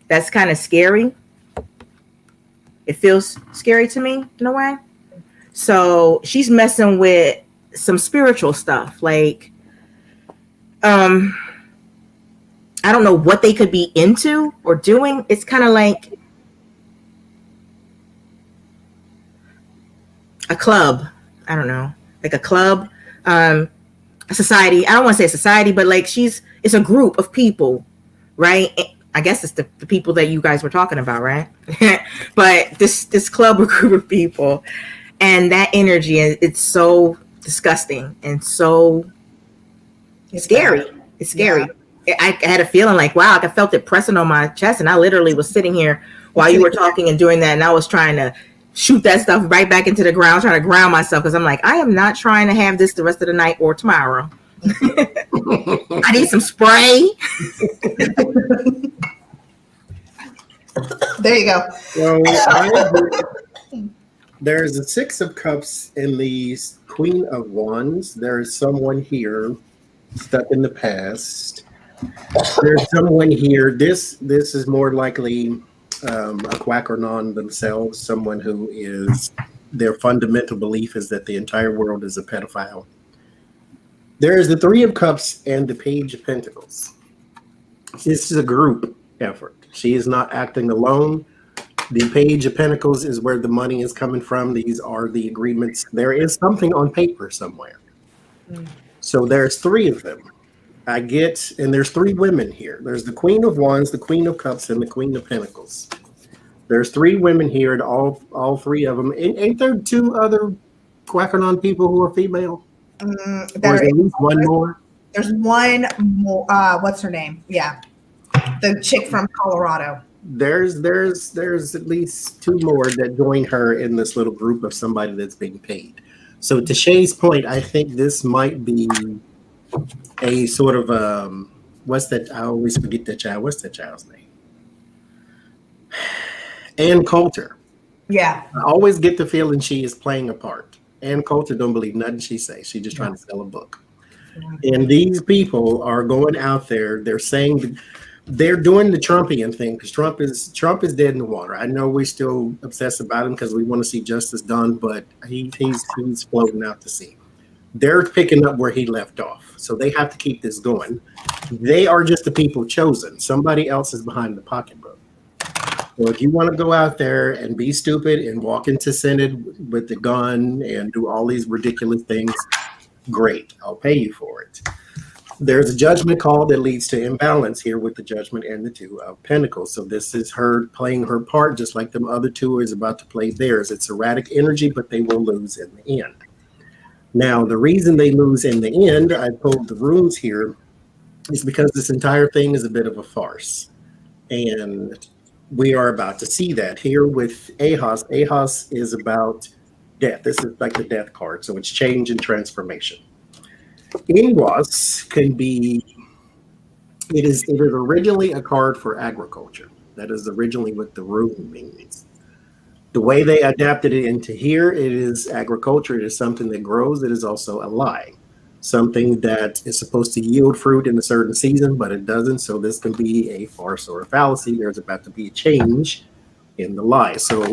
S3: that's kind of scary. It feels scary to me in a way. So she's messing with some spiritual stuff. Like, I don't know what they could be into or doing. It's kind of like a club. I don't know, like a club, a society. I don't want to say a society, but like it's a group of people, right? I guess it's the people that you guys were talking about, right? But this club or group of people, and that energy, it's so disgusting and so scary. It's scary. Yeah. I had a feeling like, wow, I felt it pressing on my chest, and I literally was sitting here while you were talking and doing that, and I was trying to shoot that stuff right back into the ground, trying to ground myself, because I'm like, I am not trying to have this the rest of the night or tomorrow. I need some spray.
S1: There you go.
S2: Well, there's a 6 of Cups in the Queen of Wands. There's someone here stuck in the past. There's someone here. This is more likely a quack or non themselves, someone who is, their fundamental belief is that the entire world is a pedophile. There is the 3 of Cups and the Page of Pentacles. This is a group effort. She is not acting alone. The Page of Pentacles is where the money is coming from. These are the agreements. There is something on paper somewhere. So there's 3 of them. And there's 3 women here. There's the Queen of Wands, the Queen of Cups, and the Queen of Pentacles. There's 3 women here, and all 3 of them. Ain't there 2 other quackernon people who are female? There's at least one more.
S1: There's one more. What's her name? Yeah, the chick from Colorado.
S2: There's at least 2 more that join her in this little group of somebody that's being paid. So to Shay's point, I think this might be a sort of what's that? I always forget that child. What's that child's name? Ann Coulter.
S1: Yeah.
S2: I always get the feeling she is playing a part. Ann Coulter don't believe nothing she says. She's just trying to sell a book. And these people are going out there. They're saying they're doing the Trumpian thing because Trump is dead in the water. I know we still obsess about him because we want to see justice done, but he's floating out to sea. They're picking up where he left off. So they have to keep this going. They are just the people chosen. Somebody else is behind the pocketbook. So if you want to go out there and be stupid and walk into Senate with the gun and do all these ridiculous things, great. I'll pay you for it. There's a judgment call that leads to imbalance here with the Judgment and the 2 of Pentacles. So this is her playing her part, just like them other 2 is about to play theirs. It's erratic energy, but they will lose in the end. Now, the reason they lose in the end, I pulled the runes here, is because this entire thing is a bit of a farce. And we are about to see that here with Ahas. Ahas is about death. This is like the death card. So it's change and transformation. Ingwas can be, it is originally a card for agriculture. That is originally what the rune means. The way they adapted it into here, it is agriculture. It is something that grows. It is also a lie. something that is supposed to yield fruit in a certain season, but it doesn't. So this can be a farce or a fallacy. There's about to be a change in the lie. So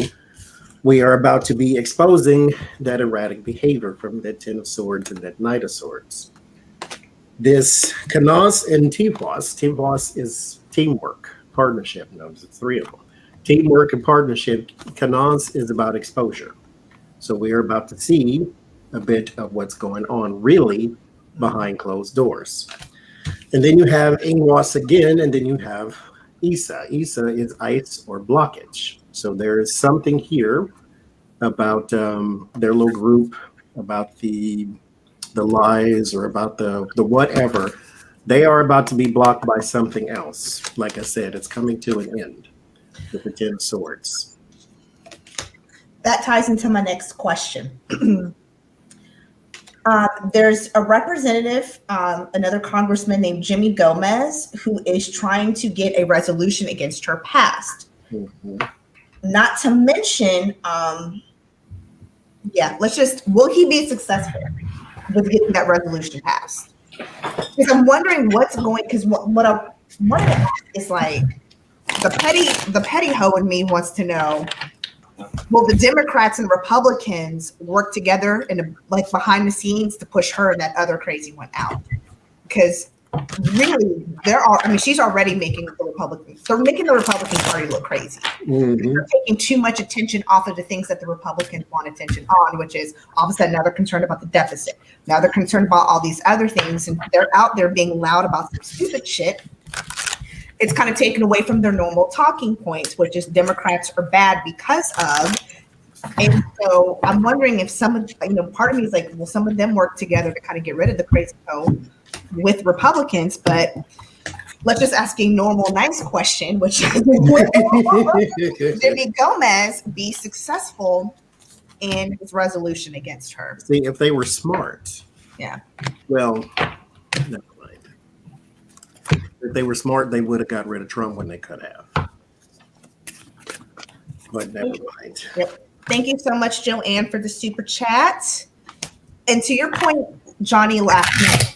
S2: we are about to be exposing that erratic behavior from that Ten of Swords and that Knight of Swords. This Kanos and Tivos is teamwork, partnership. No, there's three of them. Teamwork and partnership. Kanos is about exposure. So we are about to see a bit of what's going on really behind closed doors. And then you have Ingwas again, and then you have Isa. Isa is ice or blockage. So there is something here about their little group, about the lies or about the whatever. They are about to be blocked by something else. Like I said, it's coming to an end with the Ten of Swords.
S1: That ties into my next question. There's a representative, another congressman named Jimmy Gomez, who is trying to get a resolution against her past.
S2: Mm-hmm.
S1: Not to mention, will he be successful with getting that resolution passed? Because I'm wondering what's going, because what I wanted to ask is like, the petty hoe in me wants to know, will the Democrats and Republicans work together like behind the scenes to push her and that other crazy one out? Because really, she's already making the Republican Party look crazy.
S2: Mm-hmm.
S1: They're taking too much attention off of the things that the Republicans want attention on, which is all of a sudden now they're concerned about the deficit. Now they're concerned about all these other things, and they're out there being loud about some stupid shit. It's kind of taken away from their normal talking points, which is Democrats are bad because of. And so I'm wondering if some of, part of me is like, will some of them work together to kind of get rid of the crazy hoe with Republicans? But let's just ask a normal, nice question, which is, will Jimmy Gomez be successful in his resolution against her?
S2: See, if they were smart.
S1: Yeah.
S2: Well, never mind. If they were smart, they would have got rid of Trump when they could have. But never mind.
S1: Yep. Thank you so much, Joanne, for the super chat. And to your point, Johnie, last night,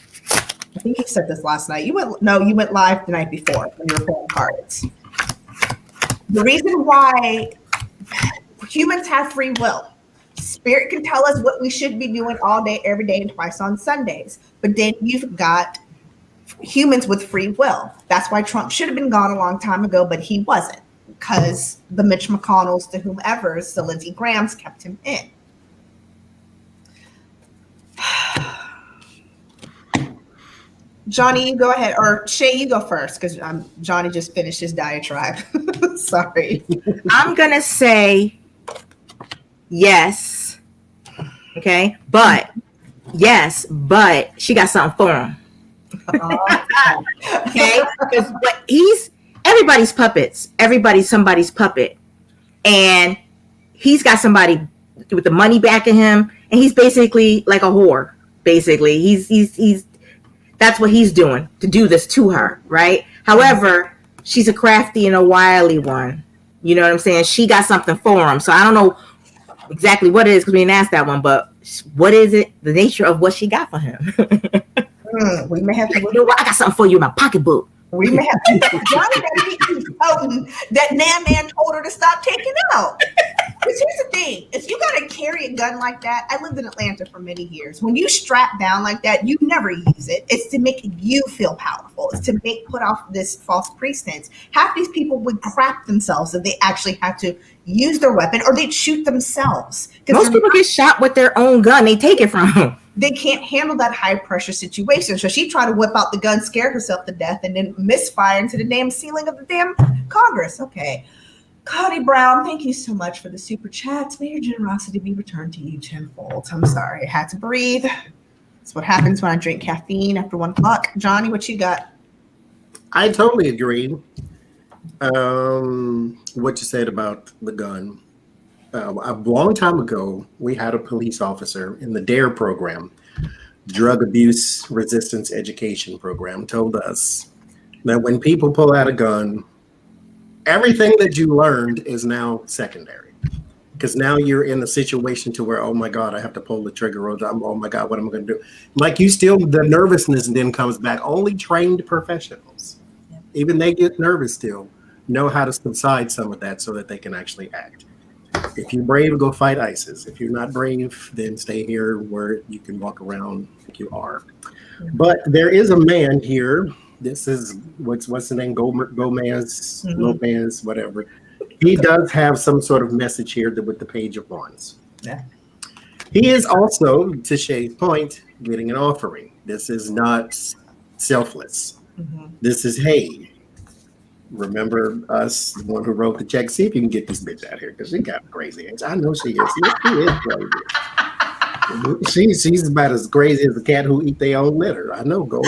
S1: I think you said this last night. You went live the night before when you were pulling cards. The reason why humans have free will. Spirit can tell us what we should be doing all day, every day, and twice on Sundays. But then you've got humans with free will. That's why Trump should have been gone a long time ago, but he wasn't, because the Mitch McConnells to whomever's, the Lindsey Grahams kept him in. Johnie, you go ahead, or Shay, you go first, because Johnie just finished his diatribe. Sorry.
S3: I'm going to say yes. Okay. But she got something for him. Okay. Because everybody's puppets. Everybody's somebody's puppet. And he's got somebody with the money backing him. And he's basically like a whore. Basically. He's that's what he's doing to do this to her. Right. However, she's a crafty and a wily one. You know what I'm saying? She got something for him. So I don't know exactly what it is, because we didn't ask that one, but what is it? The nature of what she got for him.
S1: We may have to.
S3: You know what? I got something for you in my pocketbook.
S1: We may have to. Johnie better be potent that man told her to stop taking out. Because here's the thing: if you gotta carry a gun like that, I lived in Atlanta for many years. When you strap down like that, you never use it. It's to make you feel powerful. It's to put off this false pretense. Half these people would crap themselves if they actually had to use their weapon, or they'd shoot themselves.
S3: Most people get shot with their own gun. They take it from them.
S1: They can't handle that high pressure situation. So she tried to whip out the gun, scare herself to death, and then misfire into the damn ceiling of the damn Congress. Okay. Cody Brown, thank you so much for the super chats. May your generosity be returned to you tenfold. I'm sorry. I had to breathe. That's what happens when I drink caffeine after 1 o'clock. Johnie, what you got?
S2: I totally agree. What you said about the gun. A long time ago, we had a police officer in the DARE program, Drug Abuse Resistance Education Program, told us that when people pull out a gun, everything that you learned is now secondary. Because now you're in a situation to where, oh my God, I have to pull the trigger, or oh my God, what am I going to do? Like the nervousness then comes back. Only trained professionals, even they get nervous still, know how to subside some of that so that they can actually act. If you're brave, go fight ISIS. If you're not brave, then stay here where you can walk around like you are. But there is a man here. This is what's the name? Gomez, Lopez, whatever. He does have some sort of message here with the Page of Wands.
S1: Yeah.
S2: He is also, to Shay's point, getting an offering. This is not selfless. This is, hey, remember us, the one who wrote the check. See if you can get this bitch out here because she got crazy. I know she is. She is crazy. She's about as crazy as a cat who eat their own litter. I know. Go.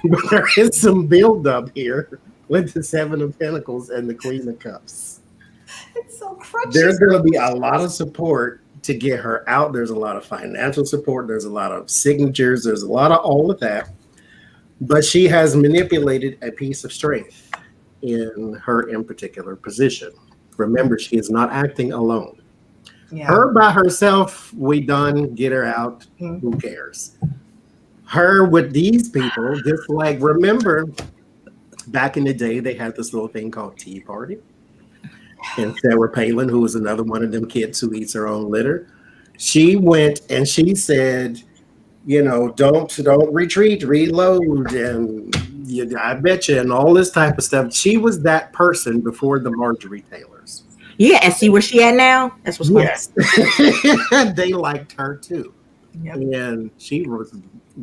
S2: But there is some buildup here with the Seven of Pentacles and the Queen of Cups.
S1: It's so crunchy.
S2: There's going to be a lot of support to get her out. There's a lot of financial support. There's a lot of signatures. There's a lot of all of that. But she has manipulated a piece of strength in her in particular position. Remember, she is not acting alone. Yeah. Her by herself, we done, get her out. Who cares? Her with these people, just like, remember, back in the day, they had this little thing called Tea Party. And Sarah Palin, who was another one of them kids who eats her own litter, she went and she said, you know, don't retreat, reload, and I bet you, and all this type of stuff. She was that person before the Marjorie Taylors.
S3: Yeah, and see where she at now? That's what's funny.
S2: Yes. They liked her too. Yep. And she was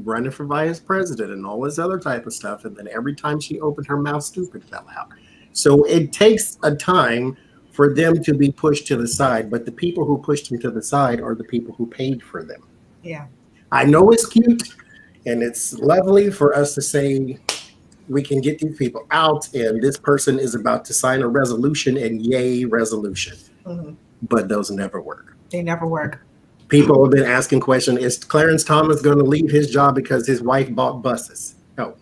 S2: running for vice president and all this other type of stuff. And then every time she opened her mouth, stupid fell out. So it takes a time for them to be pushed to the side. But the people who pushed them to the side are the people who paid for them.
S1: Yeah.
S2: I know it's cute and it's lovely for us to say we can get these people out and this person is about to sign a resolution and yay, resolution. But those never work.
S1: They never work.
S2: People have been asking questions, is Clarence Thomas going to leave his job because his wife bought buses? No.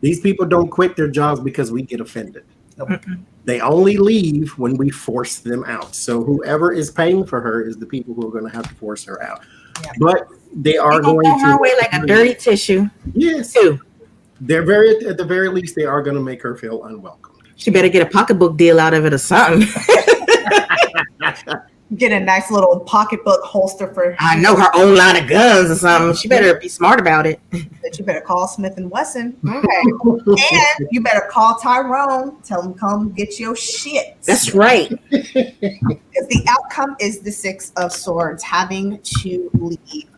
S2: These people don't quit their jobs because we get offended. Nope. They only leave when we force them out. So whoever is paying for her is the people who are going to have to force her out. Yeah. But they are going to
S3: her away like a dirty tissue.
S2: Yes.
S3: Too.
S2: At the very least, they are going to make her feel unwelcome.
S3: She better get a pocketbook deal out of it or something.
S1: Get a nice little pocketbook holster for her.
S3: I know, her own line of guns or something. She better be smart about it.
S1: But you better call Smith & Wesson. Okay. And you better call Tyrone. Tell him come get your shit.
S3: That's right.
S1: If the outcome is the Six of Swords, having to leave.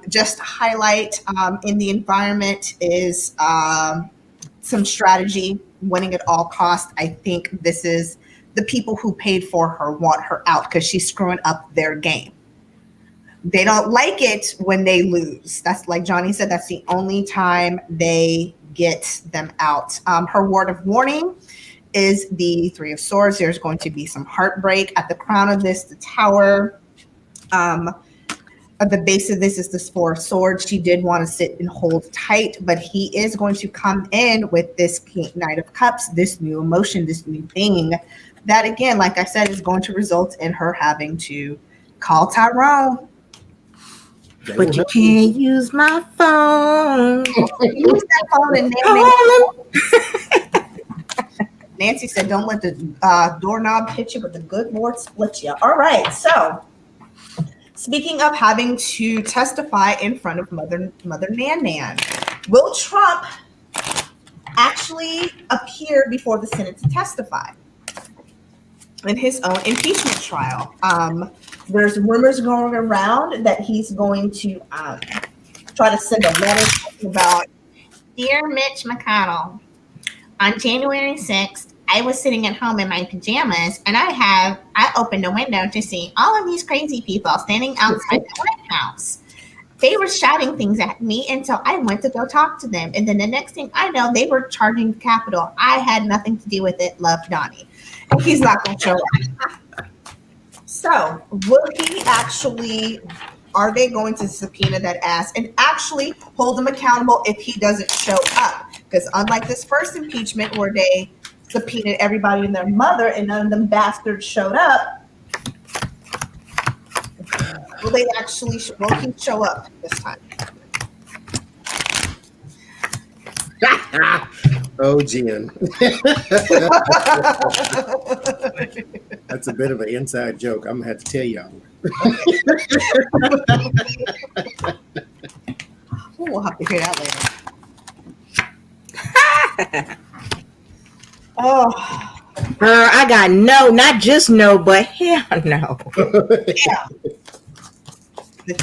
S1: Just to highlight in the environment is some strategy, winning at all costs. I think this is the people who paid for her want her out because she's screwing up their game. They don't like it when they lose. That's like Johnie said, that's the only time they get them out. Her word of warning is the Three of Swords. There's going to be some heartbreak at the crown of this, the Tower. At the base of this is this Four of Swords. She did want to sit and hold tight, but he is going to come in with this Knight of Cups, this new emotion, this new thing that, again, like I said, is going to result in her having to call Tyrone.
S3: But you can't use my phone.
S1: Use that phone and Nancy said, don't let the doorknob hit you, but the good Lord split you. All right, so speaking of having to testify in front of Mother Nan Nan, will Trump actually appear before the Senate to testify in his own impeachment trial? There's rumors going around that he's going to try to send a letter talking about, Dear Mitch McConnell, on January 6th, I was sitting at home in my pajamas and I opened a window to see all of these crazy people standing outside the White House. They were shouting things at me until I went to go talk to them. And then the next thing I know, they were charging the Capitol. I had nothing to do with it. Love, Donnie. And he's not going to show up. So will he actually, are they going to subpoena that ass and actually hold him accountable if he doesn't show up? Because unlike this first impeachment where they subpoenaed everybody and their mother and none of them bastards showed up, will he show up this time?
S2: Oh, Jen. That's a bit of an inside joke. I'm going to have to tell y'all.
S1: We'll have to hear that later. Oh.
S3: I got no, not just no, but hell no.
S1: Yeah.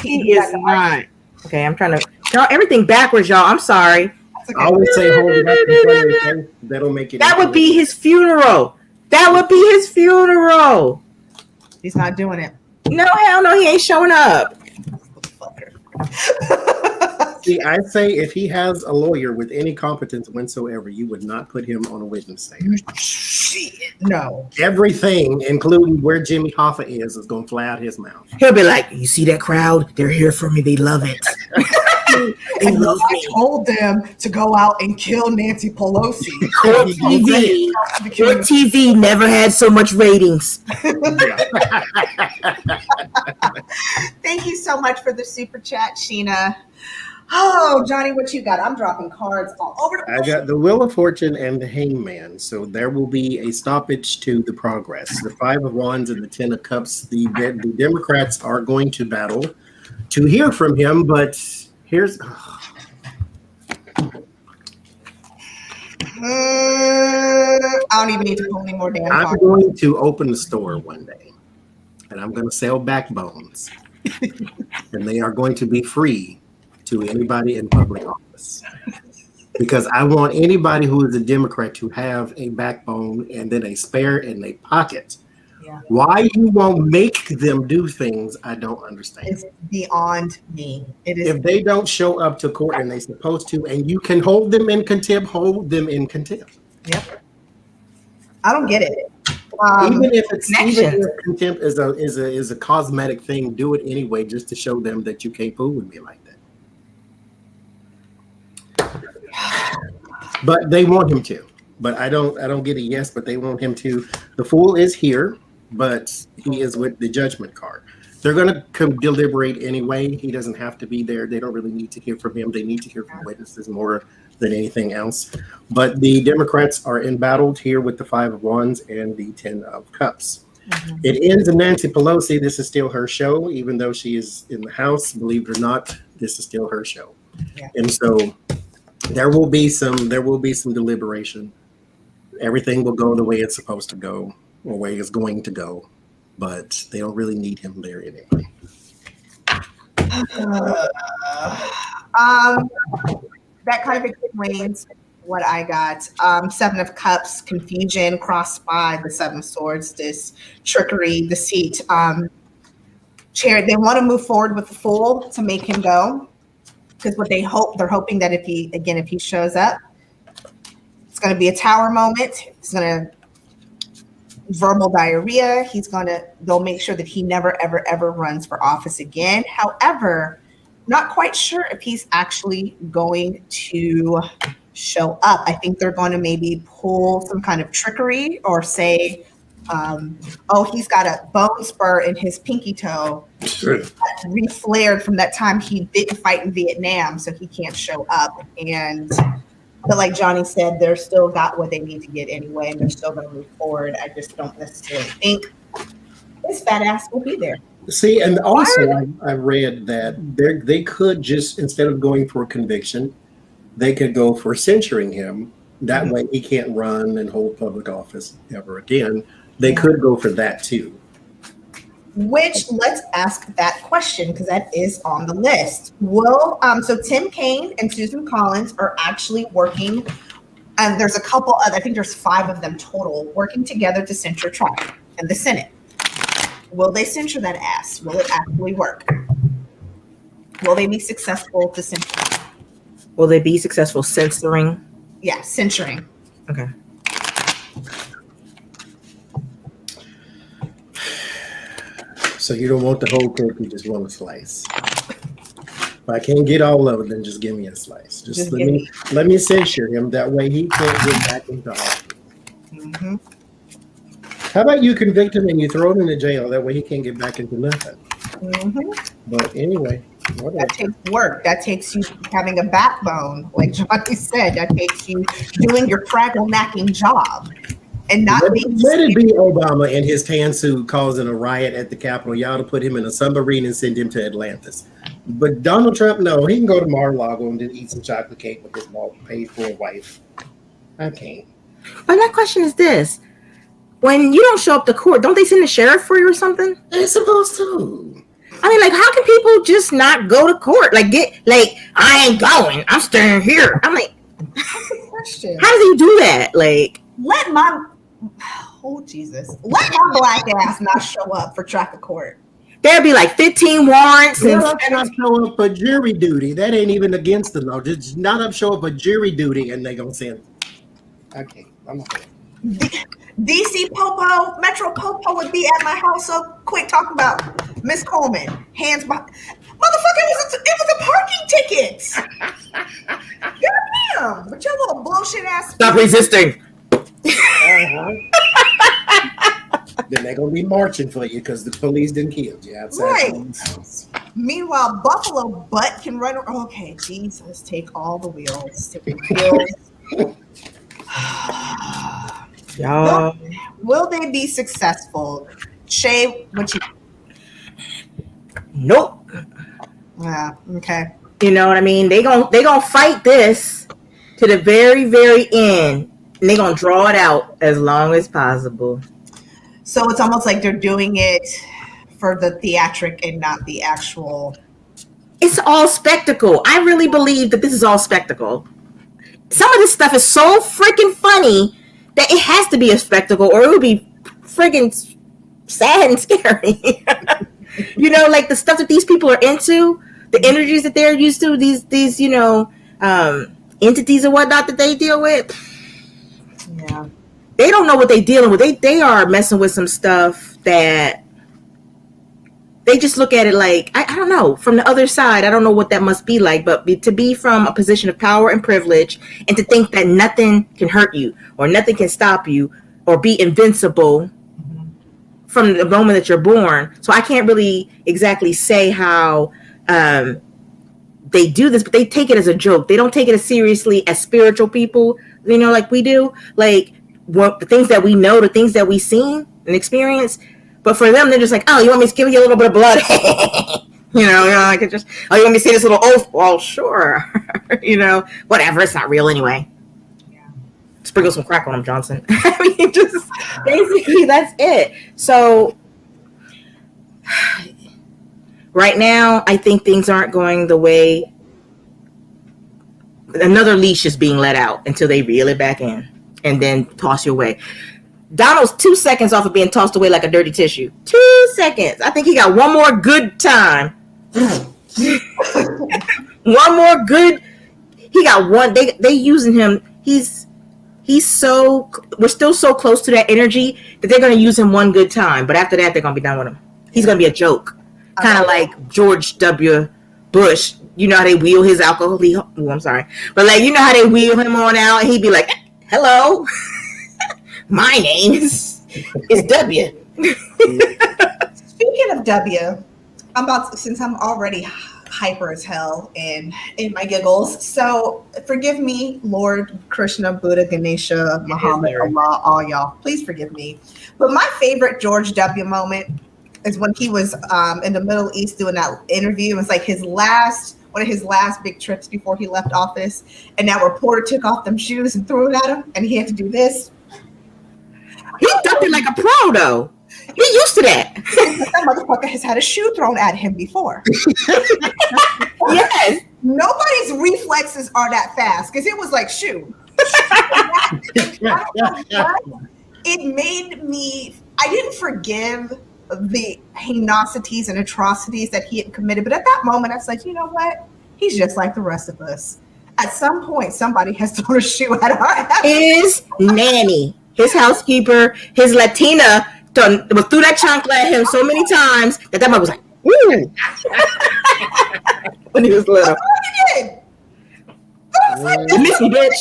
S3: He is not. Okay, I'm trying to y'all everything backwards, y'all. I'm sorry.
S2: I always say hold it up in front of your face. That'll make it.
S3: That would be his funeral. That would be his funeral.
S1: He's not doing it.
S3: No, hell no, he ain't showing up.
S2: See, I say if he has a lawyer with any competence whatsoever, you would not put him on a witness stand.
S1: Shit, no.
S2: Everything, including where Jimmy Hoffa is going to fly out his mouth.
S3: He'll be like, you see that crowd? They're here for me. They love it. They love me.
S1: I told them to go out and kill Nancy Pelosi.
S3: Court TV never had so much ratings.
S1: Thank you so much for the super chat, Sheena. Oh, Johnny, what you got? I'm dropping cards all over the place.
S2: I got the Wheel of Fortune and the Hangman. So there will be a stoppage to the progress. The Five of Wands and the Ten of Cups. The Democrats are going to battle to hear from him, but here's...
S1: I don't even need to pull any more damn cards.
S2: I'm going to open the store one day, and I'm going to sell backbones. And they are going to be free to anybody in public office, because I want anybody who is a Democrat to have a backbone and then a spare in their pocket. Yeah. Why you won't make them do things, I don't understand.
S1: It's beyond me. It is.
S2: If they don't show up to court and they're supposed to, and you can hold them in contempt, hold them in contempt.
S1: Yep. I don't get it.
S2: Even if contempt is a cosmetic thing, do it anyway, just to show them that you can't fool with me like that. But they want him to. But I don't get a yes, but they want him to. The Fool is here, but he is with the Judgment card. They're going to deliberate anyway. He doesn't have to be there. They don't really need to hear from him. They need to hear from witnesses more than anything else. But the Democrats are embattled here with the Five of Wands and the Ten of Cups. Mm-hmm. It ends in Nancy Pelosi. This is still her show, even though she is in the House. Believe it or not, this is still her show. Yeah. And so there will be some deliberation. Everything will go the way it's supposed to go, or the way it's going to go, but they don't really need him there anyway.
S1: That kind of explains what I got. Seven of Cups, confusion, crossed by the Seven of Swords, this trickery, deceit. Chair, they want to move forward with the Fool to make him go, because they're hoping that if he shows up, it's going to be a Tower moment. It's going to verbal diarrhea. They'll make sure that he never, ever, ever runs for office again. However, not quite sure if he's actually going to show up. I think they're going to maybe pull some kind of trickery or say, he's got a bone spur in his pinky toe. Sure. Reflared from that time he didn't fight in Vietnam, so he can't show up. But like Johnny said, they're still got what they need to get anyway, and they're still going to move forward. I just don't necessarily think this fat ass will be there.
S2: See, and also I read that they could just, instead of going for a conviction, they could go for censuring him. That way he can't run and hold public office ever again. They could go for that too.
S1: Which, let's ask that question, because that is on the list. So Tim Kaine and Susan Collins are actually working, and there's a couple I think there's 5 of them total, working together to censure Trump in the Senate. Will they censure that ass? Will it actually work? Will they be successful to censure?
S3: Will they be successful censoring?
S1: Yeah, censuring.
S3: Okay.
S2: So you don't want the whole cake, you just want a slice. If I can't get all of it, then just give me a slice. Just let me censure him. That way he can't get back into office.
S1: Mm-hmm.
S2: How about you convict him and you throw him in the jail? That way he can't get back into nothing.
S1: Mm-hmm.
S2: But anyway, whatever.
S1: That takes work. That takes you having a backbone, like Johnie said. That takes you doing your pragmatic job and not
S2: let
S1: being.
S2: Let it be Obama in his tan suit causing a riot at the Capitol. Y'all to put him in a submarine and send him to Atlantis. But Donald Trump, no, he can go to Mar-a-Lago and then eat some chocolate cake with his paid for wife. I can't.
S3: But my question is this: when you don't show up to court, don't they send the sheriff for you or something?
S2: They're supposed to.
S3: I mean, like, how can people just not go to court? Like, I ain't going. I'm staying here. I'm like,
S1: Question.
S3: How does he do that? Like,
S1: let my black ass not show up for traffic court.
S3: There'd be like 15 warrants.
S2: Not show up for jury duty. That ain't even against the law. Just not show up for jury duty, and they gonna send. I can't. I'm okay.
S1: DC Popo, Metro Popo would be at my house so quick talking about Miss Coleman. Hands behind. Motherfucker, it was a parking ticket. Goddamn. But your little bullshit ass.
S3: Stop resisting.
S2: Then they're gonna be marching for you because the police didn't kill you outside.
S1: Right. Meanwhile, Buffalo Butt can run. Okay, Jesus, take all the wheels. Take the wheels.
S3: Y'all.
S1: Will they be successful? Shay, what you?
S3: Nope.
S1: Yeah. Okay.
S3: You know what I mean? They gonna fight this to the very, very end, and they gonna draw it out as long as possible.
S1: So it's almost like they're doing it for the theatric and not the actual.
S3: It's all spectacle. I really believe that this is all spectacle. Some of this stuff is so freaking funny that it has to be a spectacle, or it would be freaking sad and scary. You know, like the stuff that these people are into, the energies that they're used to, these entities and whatnot that they deal with.
S1: Yeah.
S3: They don't know what they're dealing with. They are messing with some stuff that they just look at it like, I don't know, from the other side, I don't know what that must be like, but to be from a position of power and privilege and to think that nothing can hurt you or nothing can stop you or be invincible from the moment that you're born. So I can't really exactly say how they do this, but they take it as a joke. They don't take it as seriously as spiritual people, you know, like we do. Like, what the things that we know, the things that we've seen and experienced, but for them, they're just like, oh, you want me to give you a little bit of blood? you know, like it just, oh, you want me to see this little oath? Well, sure. You know, whatever. It's not real anyway. Yeah. Sprinkle some crack on them, Johnson. I mean, just basically that's it. So right now, I think things aren't going the way. Another leash is being let out until they reel it back in. And then toss you away. Donald's 2 seconds off of being tossed away like a dirty tissue. 2 seconds. I think he got one more good time. One more good. He got one. They using him. He's so. We're still so close to that energy that they're going to use him one good time. But after that, they're going to be done with him. He's going to be a joke, kind of like George W. Bush. You know how they wheel his alcohol. Oh, I'm sorry, but like you know how they wheel him on out, and he'd be like, hello, my name is W.
S1: Speaking of W, since I'm already hyper as hell and in my giggles, so forgive me, Lord Krishna, Buddha, Ganesha, Muhammad, Allah, all y'all, please forgive me. But my favorite George W. moment is when he was in the Middle East doing that interview. It was like one of his last big trips before he left office, and that reporter took off them shoes and threw it at him, and he had to do this.
S3: He ducked it like a pro, though. He used to that.
S1: That motherfucker has had a shoe thrown at him before.
S3: Yes.
S1: Nobody's reflexes are that fast because it was like shoe. It made me. I didn't forgive the heinosities and atrocities that he had committed, but at that moment I was like, you know what, he's just like the rest of us. At some point somebody has thrown a shoe at our house.
S3: His nanny, his housekeeper, his Latina threw that chancla at him so many times that mother was like, Ooh. When he was little.
S1: That's what he did.
S3: You miss me, bitch.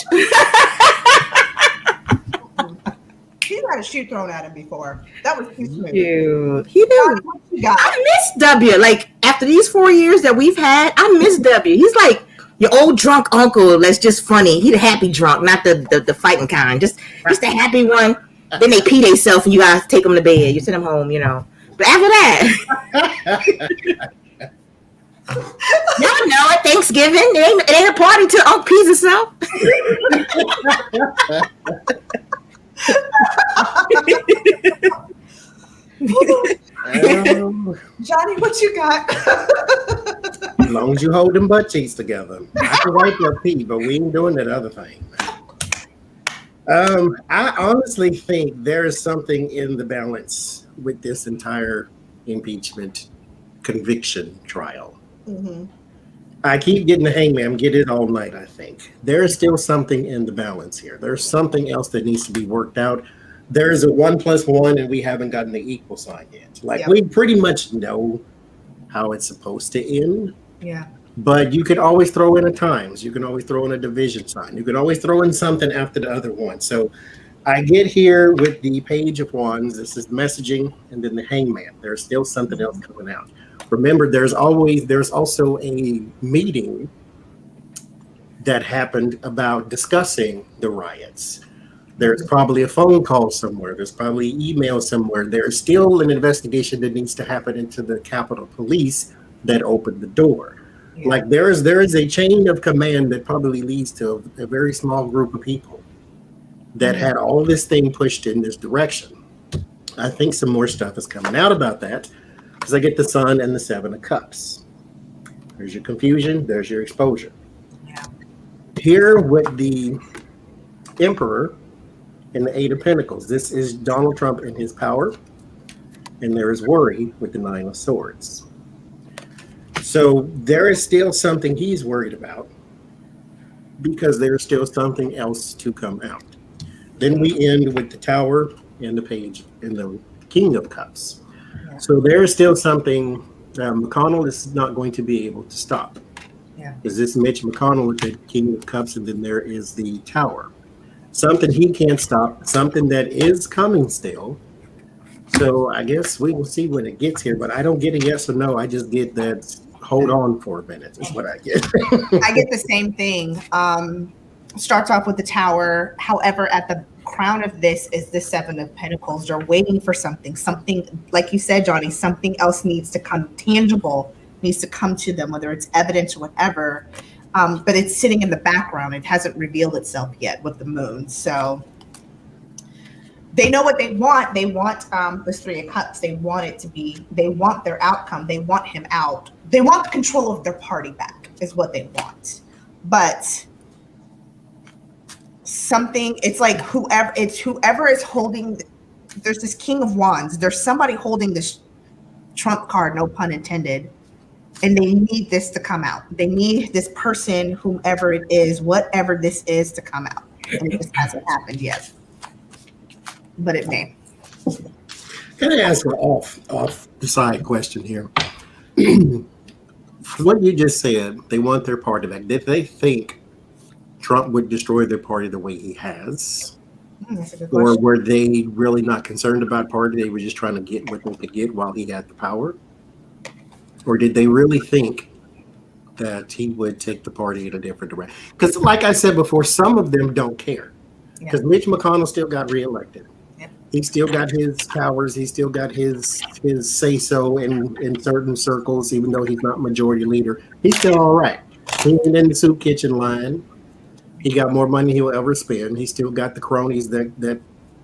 S1: He's had a shoe thrown at him before. That was too smooth.
S3: Dude, he did.
S1: What you got?
S3: I miss W. Like, after these 4 years that we've had, I miss W. He's like your old drunk uncle that's just funny. He the happy drunk, not the fighting kind. Just the happy one. Then they pee themselves and you guys take them to bed. You send them home, you know. But after that, y'all know at Thanksgiving, it ain't a party till Uncle pees himself.
S1: Johnie, what you got?
S2: As long as you hold them butt cheeks together. I can wipe your pee, but we ain't doing that other thing. I honestly think there is something in the balance with this entire impeachment conviction trial. Mm-hmm. I keep getting the hangman, get it all night, I think. There is still something in the balance here. There's something else that needs to be worked out. There is a 1 + 1 and we haven't gotten the equal sign yet. Like, we pretty much know how it's supposed to end.
S1: Yeah.
S2: But you could always throw in a times. You can always throw in a division sign. You can always throw in something after the other one. So I get here with the Page of Wands. This is messaging, and then the Hangman. There's still something else coming out. Remember, there's also a meeting that happened about discussing the riots. There's probably a phone call somewhere. There's probably email somewhere. There's still an investigation that needs to happen into the Capitol Police that opened the door. Yeah. Like there is a chain of command that probably leads to a very small group of people that had all this thing pushed in this direction. I think some more stuff is coming out about that because I get the Sun and the 7 of Cups. There's your confusion. There's your exposure. Yeah. Here with the Emperor and the 8 of Pentacles. This is Donald Trump and his power. And there is worry with the 9 of Swords. So there is still something he's worried about because there's still something else to come out. Then we end with the Tower and the Page and the King of Cups. Yeah. So there is still something McConnell is not going to be able to stop. Yeah. Is this Mitch McConnell with the King of Cups, and then there is the Tower. Something he can't stop, something that is coming still. So I guess we will see when it gets here, but I don't get a yes or no. I just get that hold on for a minute is what I get.
S1: I get the same thing. Starts off with the Tower. However, at the crown of this is the 7 of Pentacles. They're waiting for something, like you said, Johnie, something else needs to come, tangible needs to come to them, whether it's evidence or whatever. But it's sitting in the background. It hasn't revealed itself yet with the moon. So they know what they want. They want this 3 of Cups. They want it to be, they want their outcome. They want him out. They want the control of their party back is what they want. But something, it's like whoever is holding, there's this King of Wands. There's somebody holding this trump card, no pun intended. And they need this to come out. They need this person, whomever it is, whatever this is, to come out. And it just hasn't happened yet. But it may.
S2: Can I ask an off the side question here? What you just said, they want their party back. Did they think Trump would destroy their party the way he has? That's a good question. Or were they really not concerned about party? They were just trying to get what they could get while he had the power? Or did they really think that he would take the party in a different direction? Because like I said before, some of them don't care. Because Mitch McConnell still got reelected. Yeah. He still got his powers. He still got his say-so in certain circles, even though he's not majority leader. He's still all right. He ain't in the soup kitchen line. He got more money he'll ever spend. He still got the cronies that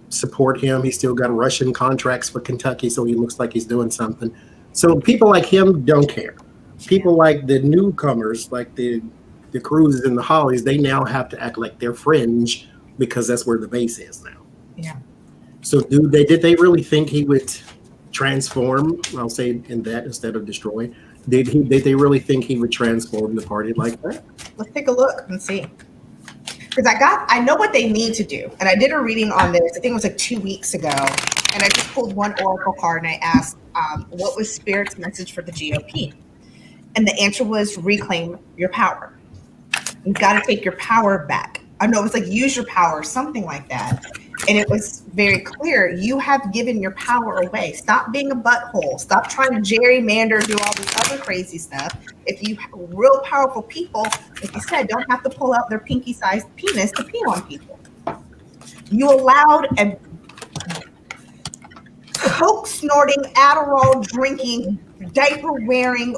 S2: support him. He still got Russian contracts for Kentucky, so he looks like he's doing something. So people like him don't care. People like the newcomers, like the Cruzes and the Hollies, they now have to act like they're fringe because that's where the base is now. Yeah. So did they really think he would transform? I'll say in that instead of destroy. Did they really think he would transform the party like that?
S1: Let's take a look and see. because I know what they need to do. And I did a reading on this, I think it was like 2 weeks ago. And I just pulled one oracle card and I asked, what was Spirit's message for the GOP? And the answer was reclaim your power. You've got to take your power back. I know it was like use your power, something like that. And it was very clear. You have given your power away. Stop being a butthole. Stop trying to gerrymander, do all this other crazy stuff. If you real powerful people, like you said, don't have to pull out their pinky-sized penis to pee on people. You allowed a coke snorting, Adderall drinking, diaper wearing,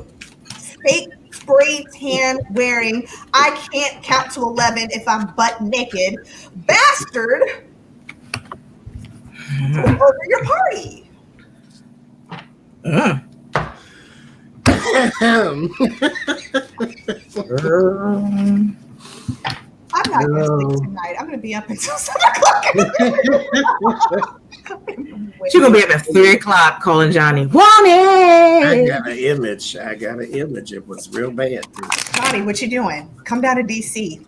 S1: fake spray tan wearing, I can't count to 11 if I'm butt naked bastard over your party. I'm not going to sleep tonight. I'm going to be up until 7 o'clock.
S3: She's going to be up at 3 o'clock calling Johnie. Johnie!
S2: I got an image. It was real bad.
S1: Johnie, what you doing? Come down to DC.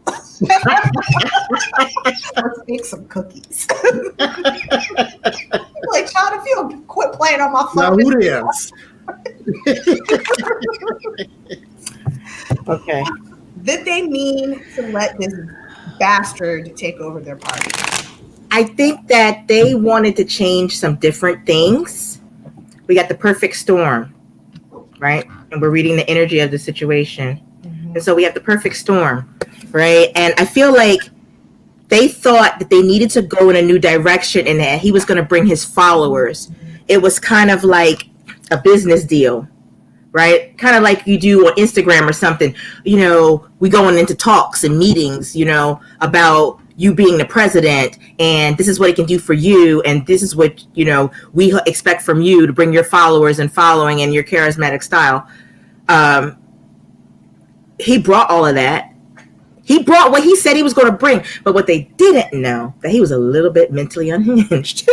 S1: Let's make some cookies. Like, John, if you quit playing on my phone.
S2: Now, who else?
S3: Okay.
S1: Did they mean to let this bastard take over their party?
S3: I think that they wanted to change some different things. We got the perfect storm, right? And we're reading the energy of the situation. And so we have the perfect storm, right? And I feel like they thought that they needed to go in a new direction and that he was going to bring his followers. It was kind of like a business deal, right? Kind of like you do on Instagram or something. You know, we going into talks and meetings, you know, about you being the president, and this is what it can do for you, and this is what, you know, we expect from you to bring your followers and following and your charismatic style. He brought all of that. He brought what he said he was going to bring, but what they didn't know, that he was a little bit mentally unhinged.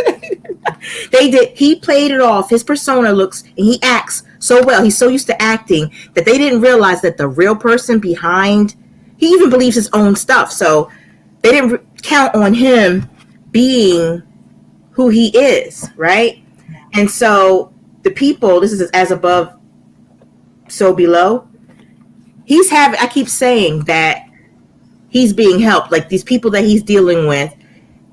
S3: He played it off. His persona looks, and he acts so well. He's so used to acting that they didn't realize that the real person behind, he even believes his own stuff. So they didn't count on him being who he is, right? And so the people, this is as above, so below. I keep saying that he's being helped. Like these people that he's dealing with,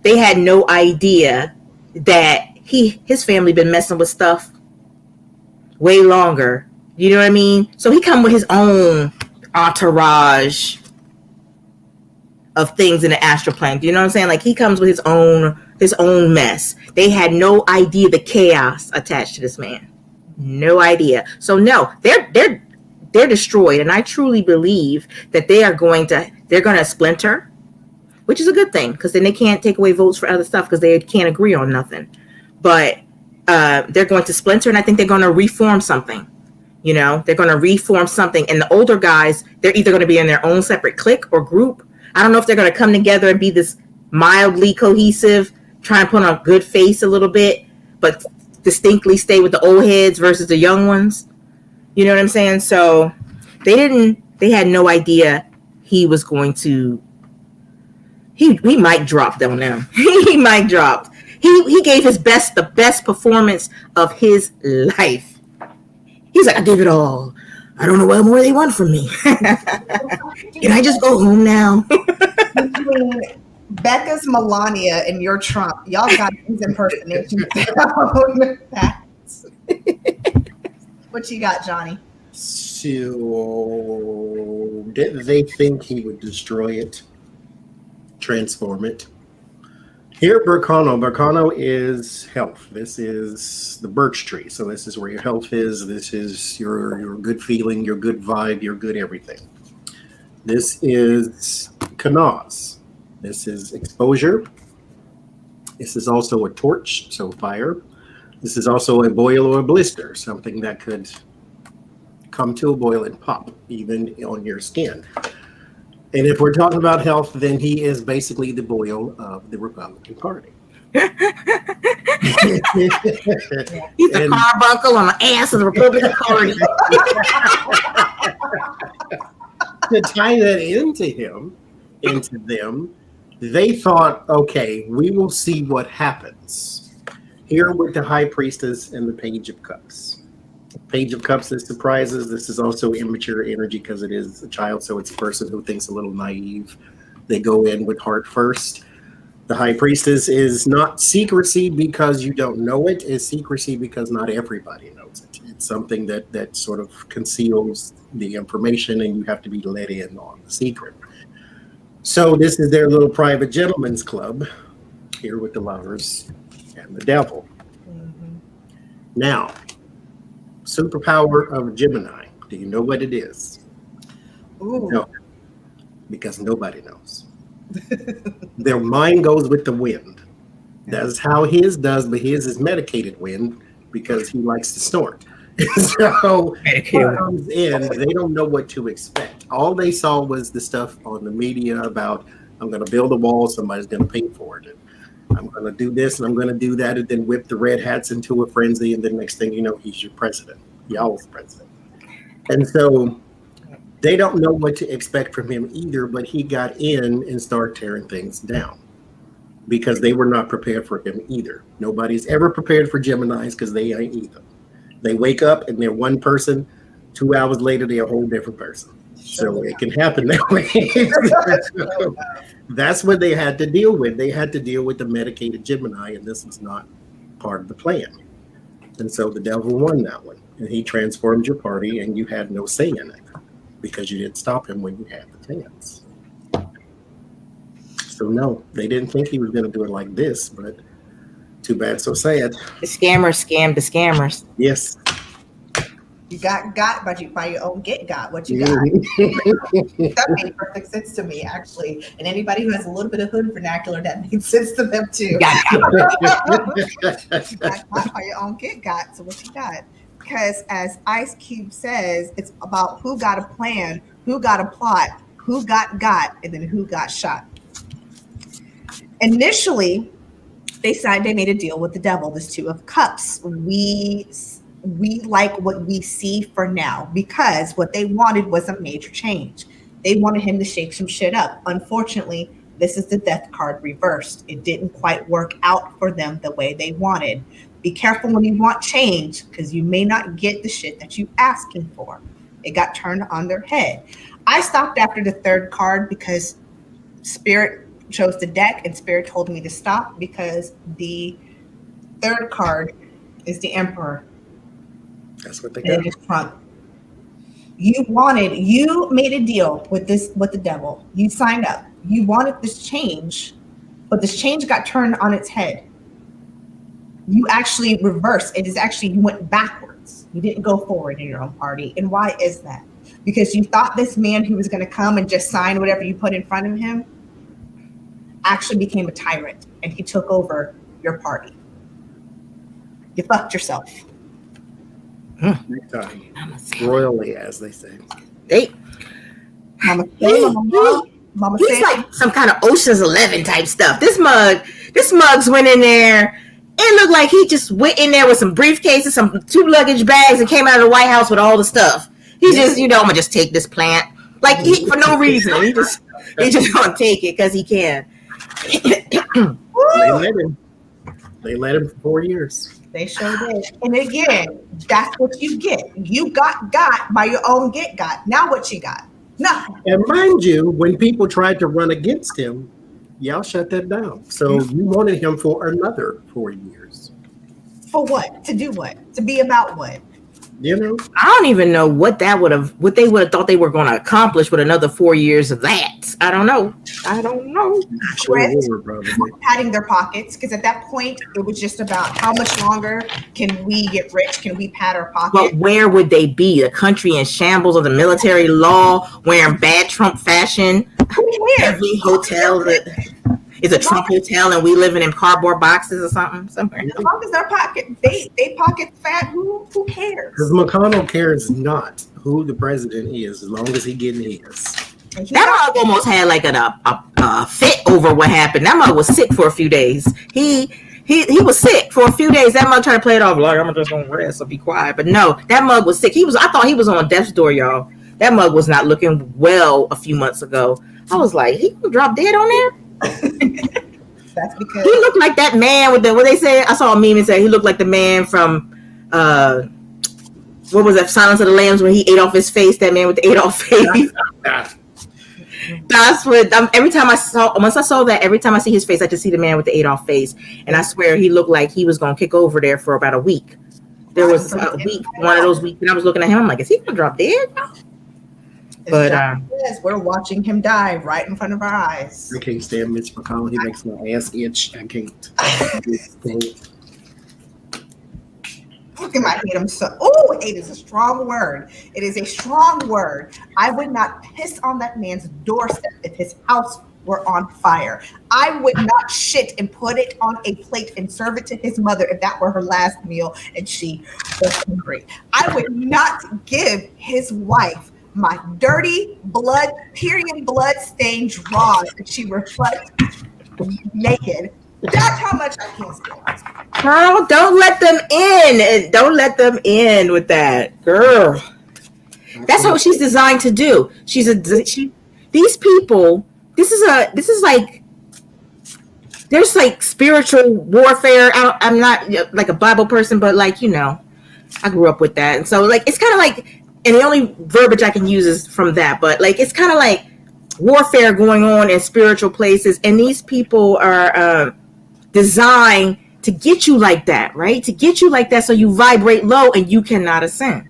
S3: they had no idea that his family been messing with stuff way longer. You know what I mean? So he come with his own entourage of things in the astral plane. Do you know what I'm saying? Like he comes with his own mess. They had no idea the chaos attached to this man. No idea. So no, they're destroyed, and I truly believe that they're going to splinter, which is a good thing because then they can't take away votes for other stuff because they can't agree on nothing. But they're going to splinter, and I think they're going to reform something. You know, they're going to reform something, and the older guys, they're either going to be in their own separate clique or group. I don't know if they're going to come together and be this mildly cohesive, try and put on a good face a little bit, but distinctly stay with the old heads versus the young ones. You know what I'm saying? So they had no idea he was going to, he mic dropped on them. He mic dropped. He gave the best performance of his life. He's like, I gave it all. I don't know what more they want from me. Can I just go home now?
S1: Between Becca's Melania and your Trump, y'all got these impersonations down. What you got, Johnie?
S2: So, did they think he would destroy it, transform it? Here, Berkano is health. This is the birch tree. So this is where your health is. This is your good feeling, your good vibe, your good everything. This is Kanaz. This is exposure. This is also a torch, so fire. This is also a boil or a blister, something that could come to a boil and pop, even on your skin. And if we're talking about health, then he is basically the boil of the Republican Party.
S3: He's the carbuncle on the ass of the Republican Party.
S2: To tie that into them, They thought, okay, we will see what happens. Here with the High Priestess and the Page of Cups. Page of Cups is surprises. This is also immature energy because it is a child, so it's a person who thinks a little naive. They go in with heart first. The High Priestess is not secrecy because you don't know it. It's secrecy because not everybody knows it. It's something that sort of conceals the information, and you have to be let in on the secret. So this is their little private gentleman's club here with the Lovers and the Devil. Mm-hmm. Now, Superpower of Gemini. Do you know what it is?
S1: Ooh.
S2: No, because nobody knows. Their mind goes with the wind. That's how his does, but his is medicated wind because he likes to snort. So what comes in, they don't know what to expect. All they saw was the stuff on the media about, I'm going to build a wall, somebody's going to pay for it. And I'm going to do this and I'm going to do that, and then whip the red hats into a frenzy. And then next thing you know, he's your president. Y'all's president. And so they don't know what to expect from him either, but he got in and started tearing things down because they were not prepared for him either. Nobody's ever prepared for Geminis because they ain't either. They wake up and they're one person. 2 hours later, they're a whole different person. So it can happen that way. So that's what they had to deal with. They had to deal with the medicated Gemini, and this was not part of the plan. And so the devil won that one. And he transformed your party, and you had no say in it because you didn't stop him when you had the chance. So no, they didn't think he was going to do it like this, but too bad, so sad.
S3: The scammers scammed the scammers.
S2: Yes.
S1: You got by your own get got what you got. That made perfect sense to me, actually. And anybody who has a little bit of hood vernacular, that made sense to them too. You got got by your own get got. So what you got? Because as Ice Cube says, it's about who got a plan, who got a plot, who got, and then who got shot. Initially, they made a deal with the devil, this Two of Cups. We like what we see for now because what they wanted was a major change. They wanted him to shake some shit up. Unfortunately, this is the death card reversed. It didn't quite work out for them the way they wanted. Be careful when you want change because you may not get the shit that you're asking for. It got turned on their head. I stopped after the third card because Spirit chose the deck and Spirit told me to stop because the third card is the Emperor.
S2: That's what they got.
S1: Trump. You made a deal with the devil. You signed up. You wanted this change, but this change got turned on its head. You actually reversed. It is actually, you went backwards. You didn't go forward in your own party. And why is that? Because you thought this man who was going to come and just sign whatever you put in front of him actually became a tyrant and he took over your party. You fucked yourself.
S2: Big time. Royally, as they say.
S1: Mama
S3: He's like some kind of Ocean's 11 type stuff. This mug's went in there. It looked like he just went in there with some briefcases, some 2 luggage bags, and came out of the White House with all the stuff. He just, I'm gonna just take this plant, like for no reason. He just gonna take it because he can.
S2: They let him for 4 years.
S1: They sure did. And again, that's what you get. You got by your own get got. Now what you got? Nothing.
S2: And mind you, when people tried to run against him, y'all shut that down. So you wanted him for another 4 years.
S1: For what? To do what? To be about what?
S2: I
S3: don't even know what they would have thought they were going to accomplish with another 4 years of that. I don't know.
S1: Padding their pockets, because at that point it was just about how much longer can we get rich? Can we pad our pockets?
S3: But where would they be? A country in shambles of the military law, wearing bad Trump fashion. Every hotel that is a Trump hotel, and we living in cardboard boxes or something somewhere.
S1: As long as their pocket, they pocket fat, who cares?
S2: Because McConnell cares not who the president is, as long as he getting his.
S3: That mug almost had like a fit over what happened. That mug was sick for a few days. He was sick for a few days. That mug tried to play it off like, I'm just gonna rest or be quiet. But no, that mug was sick. I thought he was on death's door, y'all. That mug was not looking well a few months ago. I was like, he gonna drop dead on there?
S1: That's because
S3: he looked like that man with the what they say. I saw a meme and said he looked like the man from what was that, Silence of the Lambs, when he ate off his face. That man with the ate off face. That's what. Every time I saw that, every time I see his face, I just see the man with the ate off face, and I swear he looked like he was gonna kick over there for about a week. There was a week, one of those weeks, and I was looking at him. I'm like, is he gonna drop dead? But
S1: we're watching him die right in front of our eyes.
S2: I can't stand Mitch McConnell. He makes my ass itch. I can't.
S1: Fucking I hate him so. Oh, hate is a strong word. It is a strong word. I would not piss on that man's doorstep if his house were on fire. I would not shit and put it on a plate and serve it to his mother if that were her last meal and she was hungry. I would not give his wife my dirty period blood stained drawers that she reflects naked. That's how much I can't stand.
S3: Girl, don't let them in. Don't let them in with that, girl. That's what she's designed to do. These people. This is like. There's like spiritual warfare. I'm not like a Bible person, but like I grew up with that, and so like it's kind of like. And the only verbiage I can use is from that, but like it's kind of like warfare going on in spiritual places, and these people are designed to get you like that, right? To get you like that, so you vibrate low and you cannot ascend.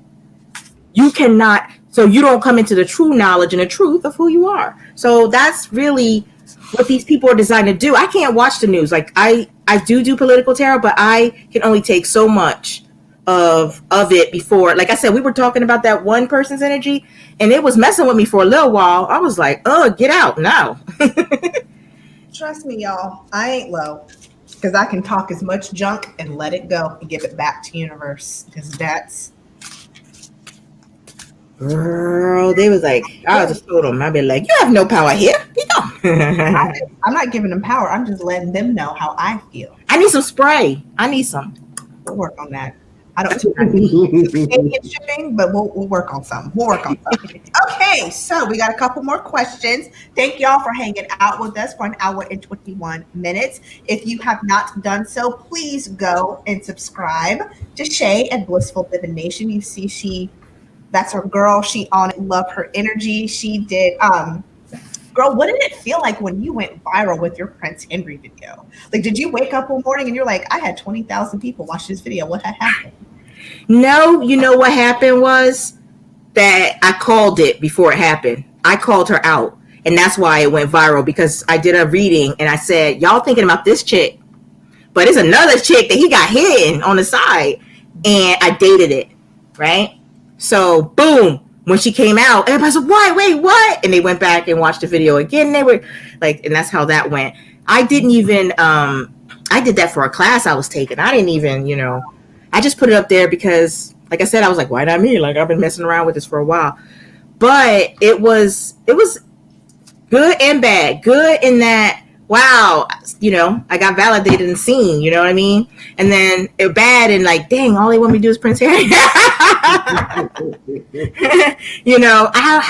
S3: You cannot, so you don't come into the true knowledge and the truth of who you are. So that's really what these people are designed to do. I can't watch the news. Like I do political tarot, but I can only take so much of it before. Like I said, we were talking about that one person's energy and it was messing with me for a little while. I was like, get out now.
S1: Trust me, y'all, I ain't low because I can talk as much junk and let it go and give it back to universe, because that's
S3: girl, they was like, I just told them, I'd be like, you have no power here.
S1: I'm not giving them power. I'm just letting them know how I feel.
S3: I need some spray. I need some.
S1: We'll work on that. I don't Canadian shipping, but we'll work on something. Okay, so we got a couple more questions. Thank y'all for hanging out with us for an hour and 21 minutes. If you have not done so, please go and subscribe to Shay at Blissful Divination. You see, that's her girl. She on it. Love her energy. She did. Girl, what did it feel like when you went viral with your Prince Henry video? Like, did you wake up one morning and you're like, I had 20,000 people watch this video. What had happened?
S3: No, you know what happened was that I called it before it happened. I called her out, and that's why it went viral, because I did a reading and I said, y'all thinking about this chick, but it's another chick that he got hidden on the side, and I dated it, right? So boom. When she came out, everybody said, wait, what? And they went back and watched the video again. And they were like, and that's how that went. I didn't even, I did that for a class I was taking. I didn't even, I just put it up there because, like I said, I was like, why not me? Like, I've been messing around with this for a while. But it was good and bad. Good in that, wow, I got validated and seen, you know what I mean? And then it bad and like, dang, all they want me to do is Prince Harry. How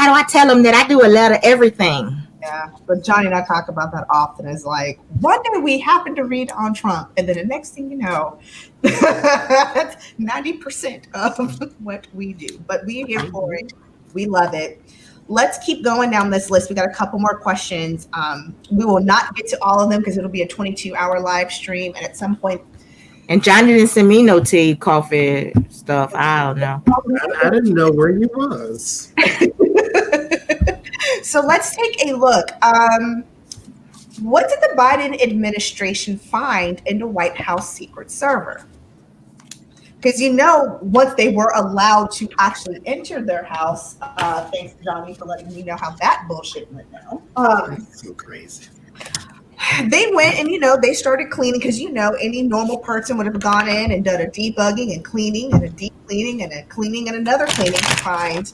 S3: do I tell them that I do a lot of everything?
S1: Yeah, but Johnie and I talk about that often. Is like, one day we happen to read on Trump, and then the next thing you know, that's 90% of what we do. But we're here for it. We love it. Let's keep going down this list. We got a couple more questions. We will not get to all of them because it'll be a 22-hour live stream, and at some point.
S3: And Johnie didn't send me no tea, coffee stuff. I don't know.
S2: I didn't know where he was.
S1: So let's take a look. What did the Biden administration find in the White House secret server? Because once they were allowed to actually enter their house, thanks to Johnie for letting me know how that bullshit went down.
S2: That's so crazy.
S1: They went and, they started cleaning because, any normal person would have gone in and done a debugging and cleaning and a deep cleaning and a cleaning and another cleaning to find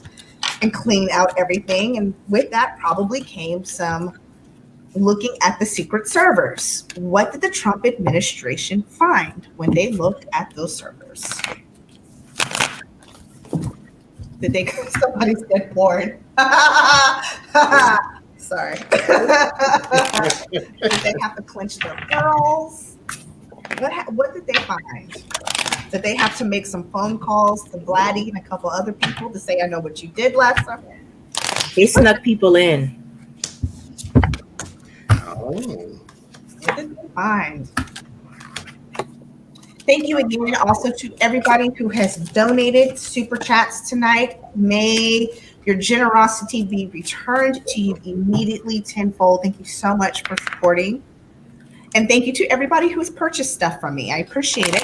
S1: and clean out everything. And with that probably came some looking at the secret servers. What did the Trump administration find when they looked at those servers? Did they somebody said porn? sorry. Did they have to clench their pearls? What did they find? Did they have to make some phone calls to Vladdy and a couple other people to say, I know what you did last summer?
S3: They snuck people in.
S2: Oh.
S1: What did they find? Thank you again also to everybody who has donated super chats tonight. May your generosity be returned to you immediately tenfold. Thank you so much for supporting. And thank you to everybody who has purchased stuff from me. I appreciate it.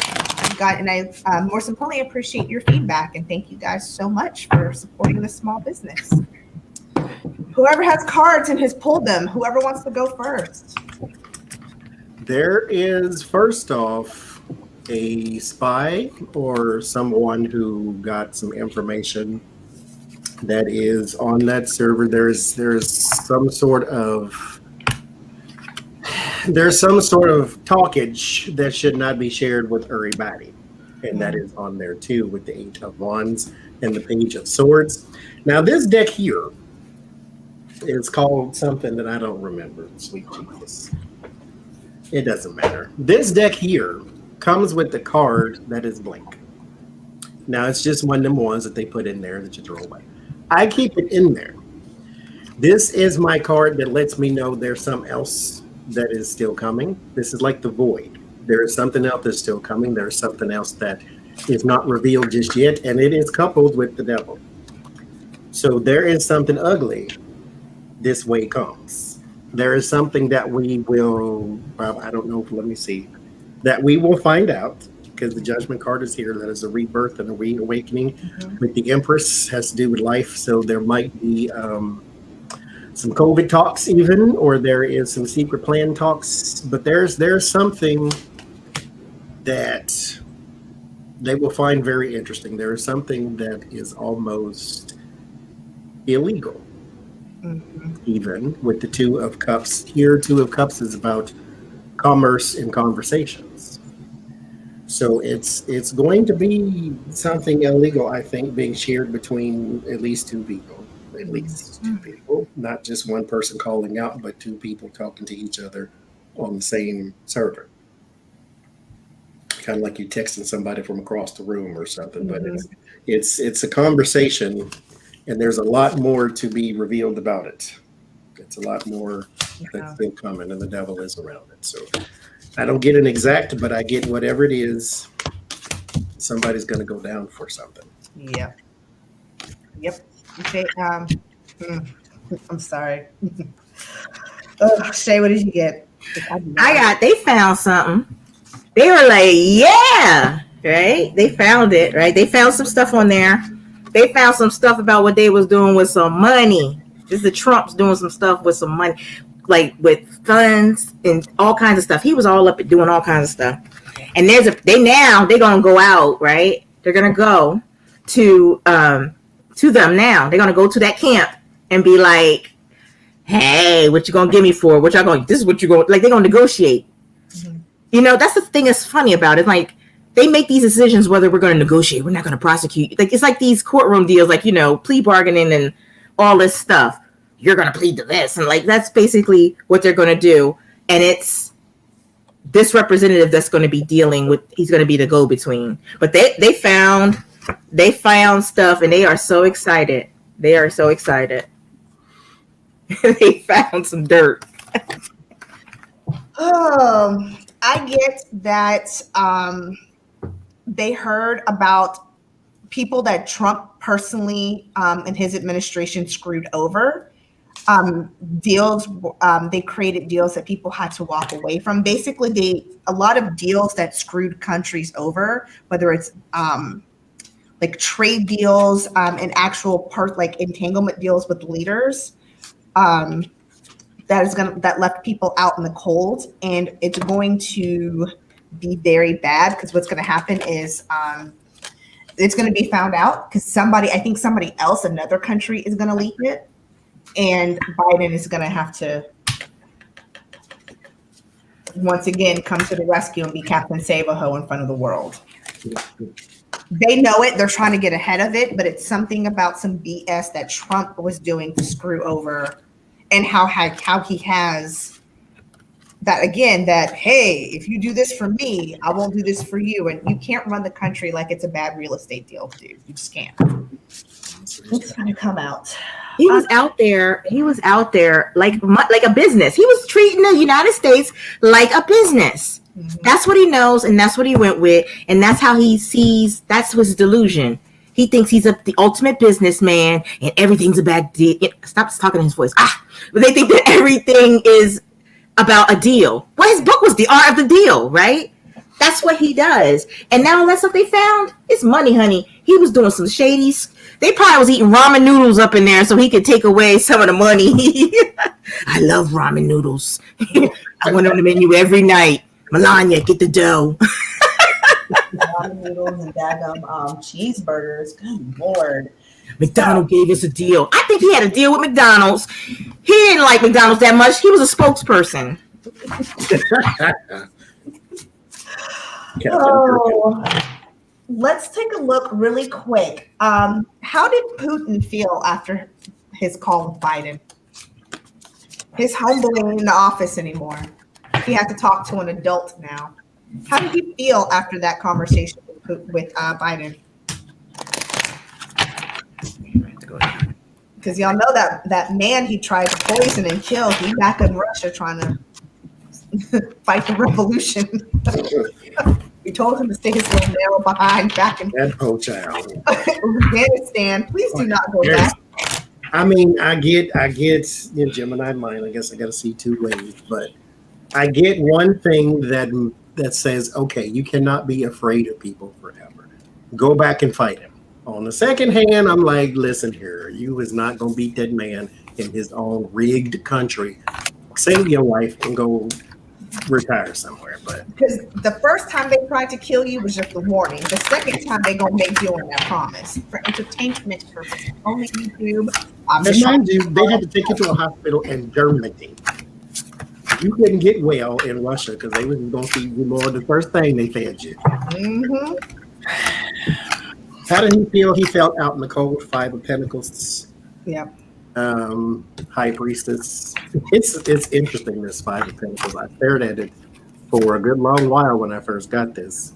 S1: I most importantly appreciate your feedback. And thank you guys so much for supporting this small business. Whoever has cards and has pulled them, whoever wants to go first.
S2: There is, first off, a spy or someone who got some information that is on that server. There's some sort of talkage that should not be shared with everybody, and that is on there too, with the 8 of Wands and the Page of Swords. Now this deck here is called something that I don't remember. Sweet Jesus, it doesn't matter. This deck here comes with the card that is blank. Now it's just one of them ones that they put in there that you throw away. I keep it in there. This is my card that lets me know there's something else that is still coming. This is like the void. There is something else that's still coming. There's something else that is not revealed just yet, and it is coupled with the devil. So there is something ugly this way comes. There is something that we will, I don't know, let me see, that we will find out, because the Judgment card is here. That is a rebirth and a reawakening. With the Empress has to do with life, so there might be some COVID talks even, or there is some secret plan talks, but there's something that they will find very interesting. There is something that is almost illegal, even with the 2 of Cups. Here, 2 of Cups is about commerce and conversations. So it's going to be something illegal, I think, being shared between at least 2 people. At least 2 people, not just one person calling out, but 2 people talking to each other on the same server. Kind of like you texting somebody from across the room or something, but it's a conversation, and there's a lot more to be revealed about it. It's a lot more that's still coming, and the devil is around it. So I don't get an exact, but I get whatever it is. Somebody's going to go down for something.
S1: Yep. Okay, I'm sorry. Shay, what did you get?
S3: They found something. They were like, yeah, right? They found it, right? They found some stuff on there. They found some stuff about what they was doing with some money. This is the Trump's doing some stuff with some money, like with funds and all kinds of stuff. He was all up at doing all kinds of stuff. And they're gonna go out, right? They're gonna go to them now. They're gonna go to that camp and be like, hey, what you gonna give me for? What y'all going? This is what you going, like, they're gonna negotiate. You know, that's the thing that's funny about it. Like, they make these decisions whether we're going to negotiate, we're not going to prosecute. Like, it's like these courtroom deals, like, you know, plea bargaining and all this stuff. You're going to plead to this. And like, that's basically what they're going to do. And it's this representative that's going to be dealing with, he's going to be the go-between. But they found stuff, and they are so excited. They are so excited. They found some dirt.
S1: I get that they heard about people that Trump personally and his administration screwed over. Deals, they created deals that people had to walk away from. Basically, a lot of deals that screwed countries over, whether it's like trade deals and actual like entanglement deals with leaders. That left people out in the cold, and it's going to be very bad, because what's going to happen is it's going to be found out, because I think somebody else, another country, is going to leak it, and Biden is going to have to once again come to the rescue and be Captain Save-A-Ho in front of the world. They know it. They're trying to get ahead of it, but it's something about some BS that Trump was doing to screw over. and how he has that again, that, hey, if you do this for me, I won't do this for you. And you can't run the country like it's a bad real estate deal, dude. You just can't. It's gonna come out.
S3: He was out there like a business. He was treating the United States like a business. Mm-hmm. That's what he knows, and that's what he went with, and that's how he sees. That's his delusion. He thinks he's the ultimate businessman, and everything's a bad deal. Stop talking in his voice. But they think that everything is about a deal. Well, his book was The Art of the Deal, right? That's what he does. And now that's what they found. It's money, honey. He was doing some shadies. They probably was eating ramen noodles up in there so he could take away some of the money. I love ramen noodles. I went on the menu every night. Melania, get the dough.
S1: Ramen noodles and daggum cheeseburgers. Good Lord.
S3: McDonald's gave us a deal. I think he had a deal with McDonald's. He didn't like McDonald's that much. He was a spokesperson.
S1: Let's take a look really quick. How did Putin feel after his call with Biden? His homeboy ain't in the office anymore. He has to talk to an adult now. How did he feel after that conversation with Biden? Because y'all know that man he tried to poison and kill, he's back in Russia trying to fight the revolution. We told him to stay his little narrow behind back in Afghanistan. Please do not go back.
S2: I mean, I get Gemini mind. I guess I got to see two ways, but I get one thing that says, okay, you cannot be afraid of people forever. Go back and fight him. On the second hand, I'm like, listen here, you is not going to beat that man in his own rigged country. Save your life and go retire somewhere. But
S1: because the first time they tried to kill you was just a warning. The second time they gonna make you on that promise for entertainment purposes. Only YouTube.
S2: And mind you, they had to take you to a hospital in Germany. You couldn't get well in Russia because they was going to feed you more. The first thing they fed you. Mm-hmm. How did he feel? He felt out in the cold. 5 of Pentacles.
S1: Yeah.
S2: High Priestess. It's interesting, this 5 of Pentacles. I stared at it for a good long while when I first got this.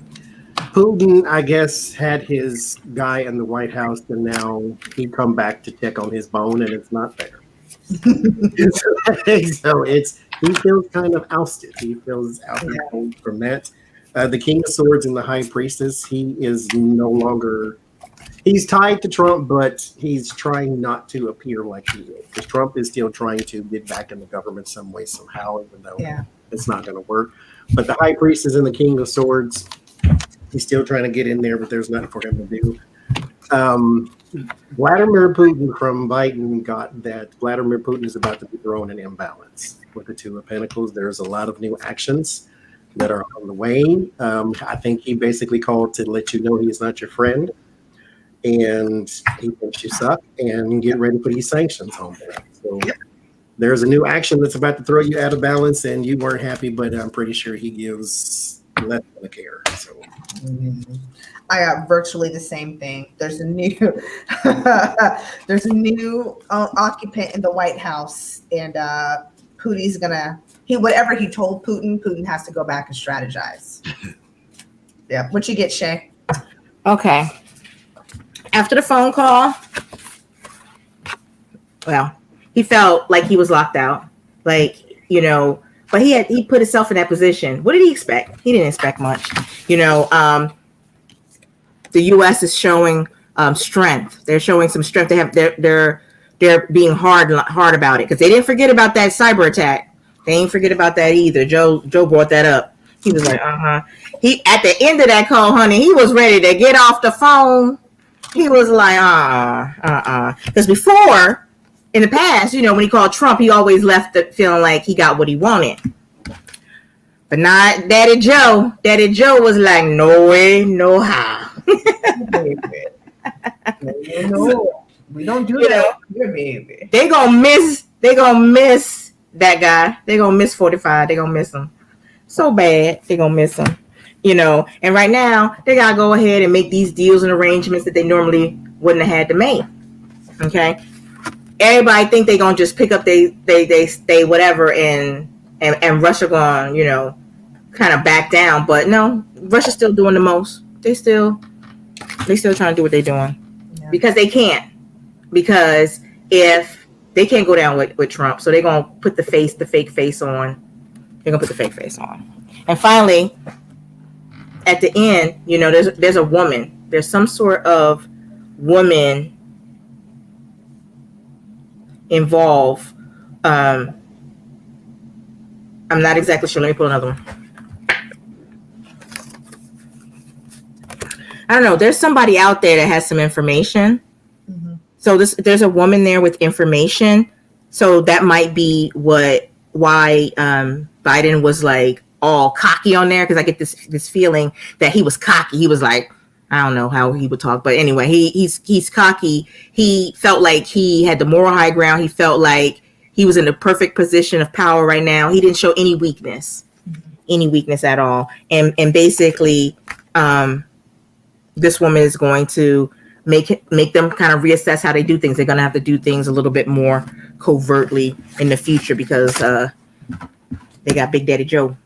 S2: Putin, I guess, had his guy in the White House, and now he come back to check on his bone, and it's not there. So he feels kind of ousted. He feels out from that. The King of Swords and the High Priestess, he is no longer, he's tied to Trump, but he's trying not to appear like he is. Because Trump is still trying to get back in the government some way, somehow, even though it's not going to work. But the High Priestess and the King of Swords, he's still trying to get in there, but there's nothing for him to do. Vladimir Putin from Biden got that Vladimir Putin is about to be thrown in imbalance with the 2 of Pentacles. There's a lot of new actions that are on the way. I think he basically called to let you know he's not your friend, and he thinks you suck, and get ready for these sanctions home there. So there's a new action that's about to throw you out of balance, and you weren't happy, but I'm pretty sure he gives less than a care. So.
S1: Mm-hmm. I got virtually the same thing. There's a new occupant in the White House, and Putin's gonna whatever he told Putin has to go back and strategize. Yeah, what you get, Shay?
S3: Okay. After the phone call, well, he felt like he was locked out, but he put himself in that position. What did he expect? He didn't expect much, The U.S. is showing strength. They're showing some strength. They're being hard about it because they didn't forget about that cyber attack. They ain't forget about that either. Joe brought that up. He was like, He at the end of that call, honey, he was ready to get off the phone. He was like, because before, in the past, when he called Trump, he always left feeling like he got what he wanted. But not Daddy Joe. Daddy Joe was like, no way, no how.
S1: No, we don't do that. Your baby.
S3: They gonna miss that guy. They gonna miss 45. They gonna miss him so bad. They gonna miss him. And right now they gotta go ahead and make these deals and arrangements that they normally wouldn't have had to make. Okay. everybody think they gonna just pick up they whatever and Russia gonna, you know, kind of back down. But no, Russia's still doing the most. They still trying to do what they're doing because they can't. Because if they can't go down with Trump, so they're gonna put the fake face on. They're gonna put the fake face on. And finally, at the end, you know, there's a woman. There's some sort of woman involved. I'm not exactly sure. Let me pull another one. I don't know. There's somebody out there that has some information. Mm-hmm. So there's a woman there with information. So that might be why Biden was like all cocky on there, because I get this feeling that he was cocky. He was like, I don't know how he would talk, but anyway, he's cocky. He felt like he had the moral high ground. He felt like he was in the perfect position of power right now. He didn't show any weakness at all. And basically, this woman is going to make them kind of reassess how they do things. They're going to have to do things a little bit more covertly in the future because they got Big Daddy Joe.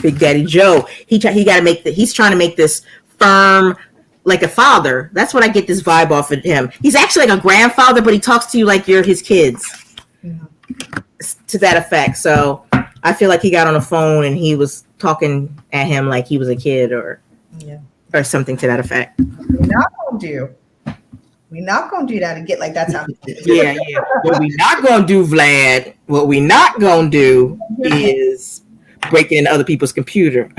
S3: Big Daddy Joe. He's trying to make this firm, like a father. That's what I get this vibe off of him. He's actually like a grandfather, but he talks to you like you're his kids. To that effect. So I feel like he got on the phone and he was talking at him like he was a kid or something to that effect.
S1: We're not gonna do that and get like that's how.
S3: Yeah. What we not gonna do, Vlad? What we not gonna do is breaking into other people's computer.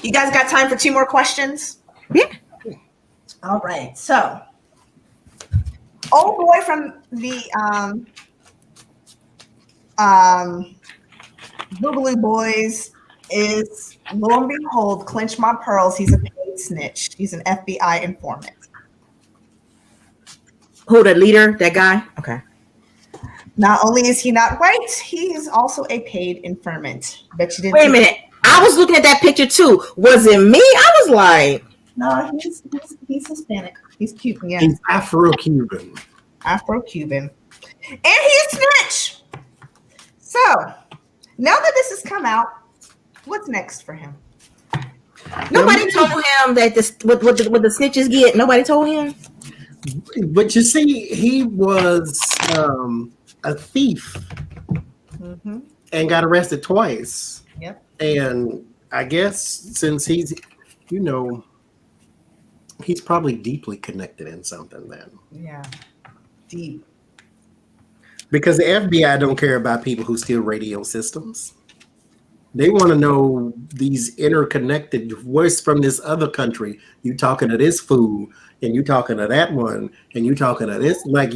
S1: You guys got time for 2 more questions?
S3: Yeah.
S1: All right. So, old boy from the Boogaloo Boys is, lo and behold, clench my pearls. He's a paid snitch. He's an FBI informant.
S3: Who, the leader? That guy? Okay.
S1: Not only is he not white, he is also a paid informant. Bet you didn't.
S3: Wait a minute. I was looking at that picture too. Was it me? I was like,
S1: no, he's Hispanic. He's Cuban. Yeah,
S2: he's Afro-Cuban.
S1: And he's snitch. So now that this has come out, what's next for him?
S3: Nobody told him that what the snitches get. Nobody told him.
S2: But you see, he was a thief and got arrested twice.
S1: Yep.
S2: And I guess since he's probably deeply connected in something then.
S1: Yeah. Deep.
S2: Because the FBI don't care about people who steal radio systems. They want to know these interconnected voice from this other country. You talking to this fool, and you talking to that one, and you talking to this. Like,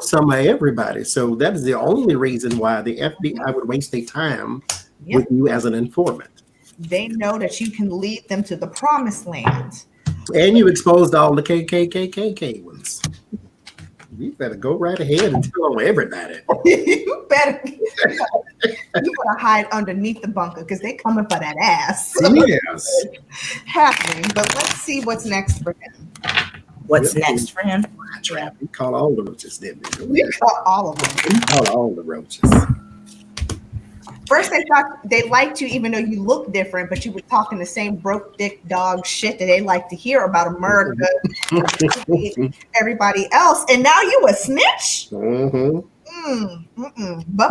S2: some of everybody. So that is the only reason why the FBI would waste their time with you as an informant.
S1: They know that you can lead them to the promised land.
S2: And you exposed all the KKK ones. You better go right ahead and tell them everybody.
S1: You better hide underneath the bunker because they coming for that ass.
S2: Yes.
S1: Happening. But let's see what's next for him.
S3: What's next for him?
S2: Trap. We caught all the roaches, didn't we?
S1: We caught all of them.
S2: We caught all the roaches.
S1: First, they thought they liked you even though you look different, but you were talking the same broke dick dog shit that they like to hear about America, everybody else, and now you a snitch? Bubba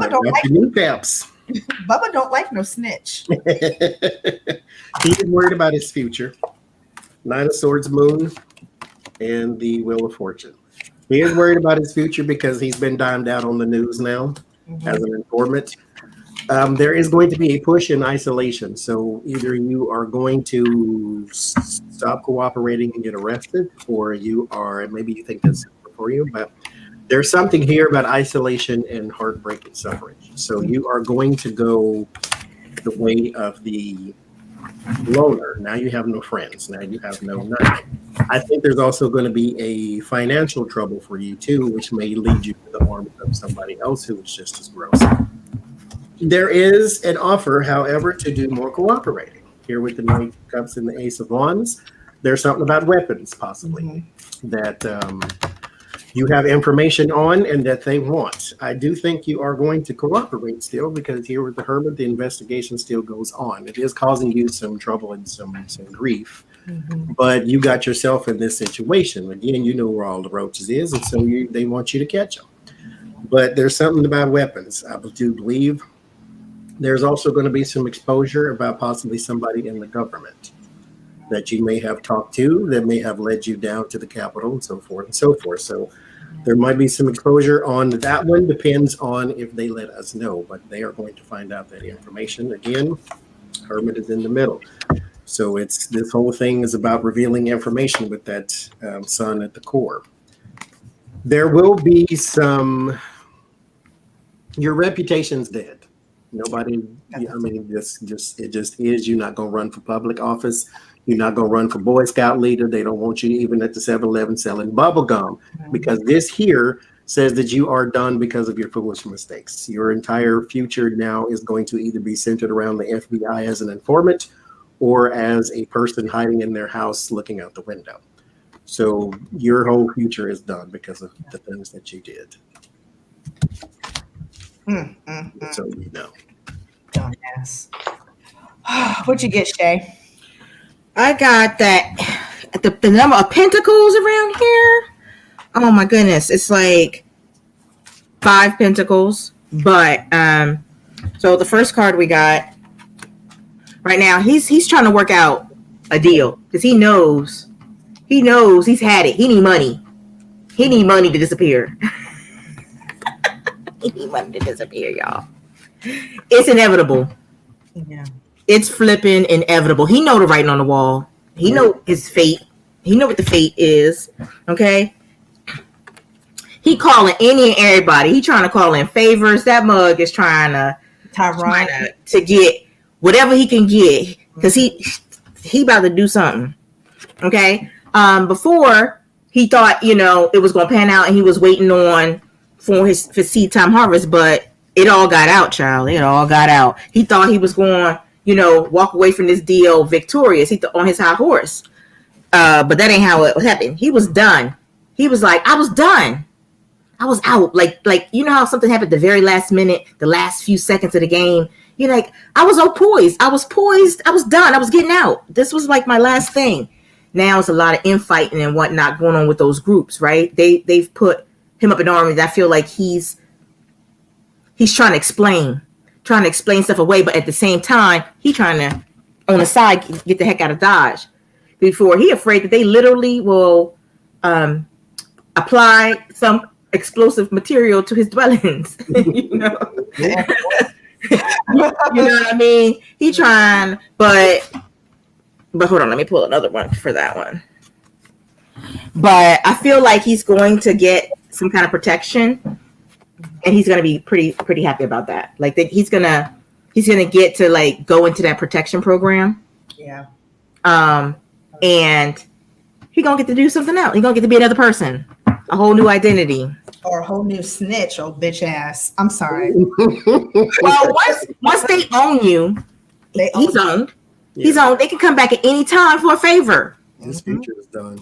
S1: don't like
S2: new caps.
S1: Bubba don't like no snitch.
S2: He's worried about his future. 9 of Swords, Moon, and the Wheel of Fortune. He is worried about his future because he's been dimed out on the news now as an informant. There is going to be a push in isolation. So either you are going to stop cooperating and get arrested, or maybe you think that's for you, but there's something here about isolation and heartbreak and suffering. So you are going to go the way of the loner. Now you have no friends. Now you have no nothing. I think there's also going to be a financial trouble for you too, which may lead you to the arms of somebody else who is just as gross. There is an offer, however, to do more cooperating. Here with the Knight of Cups and the Ace of Wands, There's something about weapons, possibly, that you have information on and that they want. I do think you are going to cooperate still, because here with the Hermit, the investigation still goes on. It is causing you some trouble and some grief, but you got yourself in this situation. Again, you know where all the roaches is, and so they want you to catch them. But there's something about weapons. I do believe there's also going to be some exposure about possibly somebody in the government that you may have talked to that may have led you down to the Capitol and so forth and so forth. So there might be some exposure on that one. Depends on if they let us know, but they are going to find out that information. Again, Hermit is in the middle. So this whole thing is about revealing information with that sun at the core. There will be your reputation's dead. Nobody, I mean, it just is. You're not going to run for public office. You're not going to run for Boy Scout leader. They don't want you even at the 7-Eleven selling bubble gum, because this here says that you are done because of your foolish mistakes. Your entire future now is going to either be centered around the FBI as an informant or as a person hiding in their house looking out the window. So your whole future is done because of the things that you did. So you know.
S1: Dumbass. What'd you get, Shay?
S3: I got that the number of pentacles around here. Oh my goodness, it's like 5 pentacles. But so the first card we got right now, he's trying to work out a deal because he knows he's had it. He need money. He need money to disappear. He need money to disappear, y'all. It's inevitable.
S1: Yeah.
S3: It's flipping inevitable. He know the writing on the wall. He know his fate. He know what the fate is. Okay. He calling any and everybody. He trying to call in favors. That mug is trying to get whatever he can get, because he about to do something. Okay. Before he thought, it was going to pan out, and he was waiting on for his seed time harvest, but it all got out, child. It all got out. He thought he was going, walk away from this deal victorious. He on his high horse. But that ain't how it happened. He was done. He was like, I was done. I was out. Like, how something happened the very last minute, the last few seconds of the game. You're like, I was all poised. I was poised. I was done. I was getting out. This was like my last thing. Now it's a lot of infighting and whatnot going on with those groups, right? They've put him up in armies. I feel like he's trying to explain stuff away, but at the same time, he trying to, on the side, get the heck out of Dodge. Before he afraid that they literally will apply some explosive material to his dwellings. You know what I mean? He trying, but hold on, let me pull another one for that one. But I feel like he's going to get some kind of protection, and he's going to be pretty happy about that. Like he's gonna get to like go into that protection program.
S1: Yeah.
S3: And he gonna get to do something else. He gonna get to be another person, a whole new identity,
S1: or a whole new snitch, old bitch ass. I'm sorry.
S3: Well, once they own you, he's owned. Yeah. He's owned. They can come back at any time for a favor.
S2: His future is done.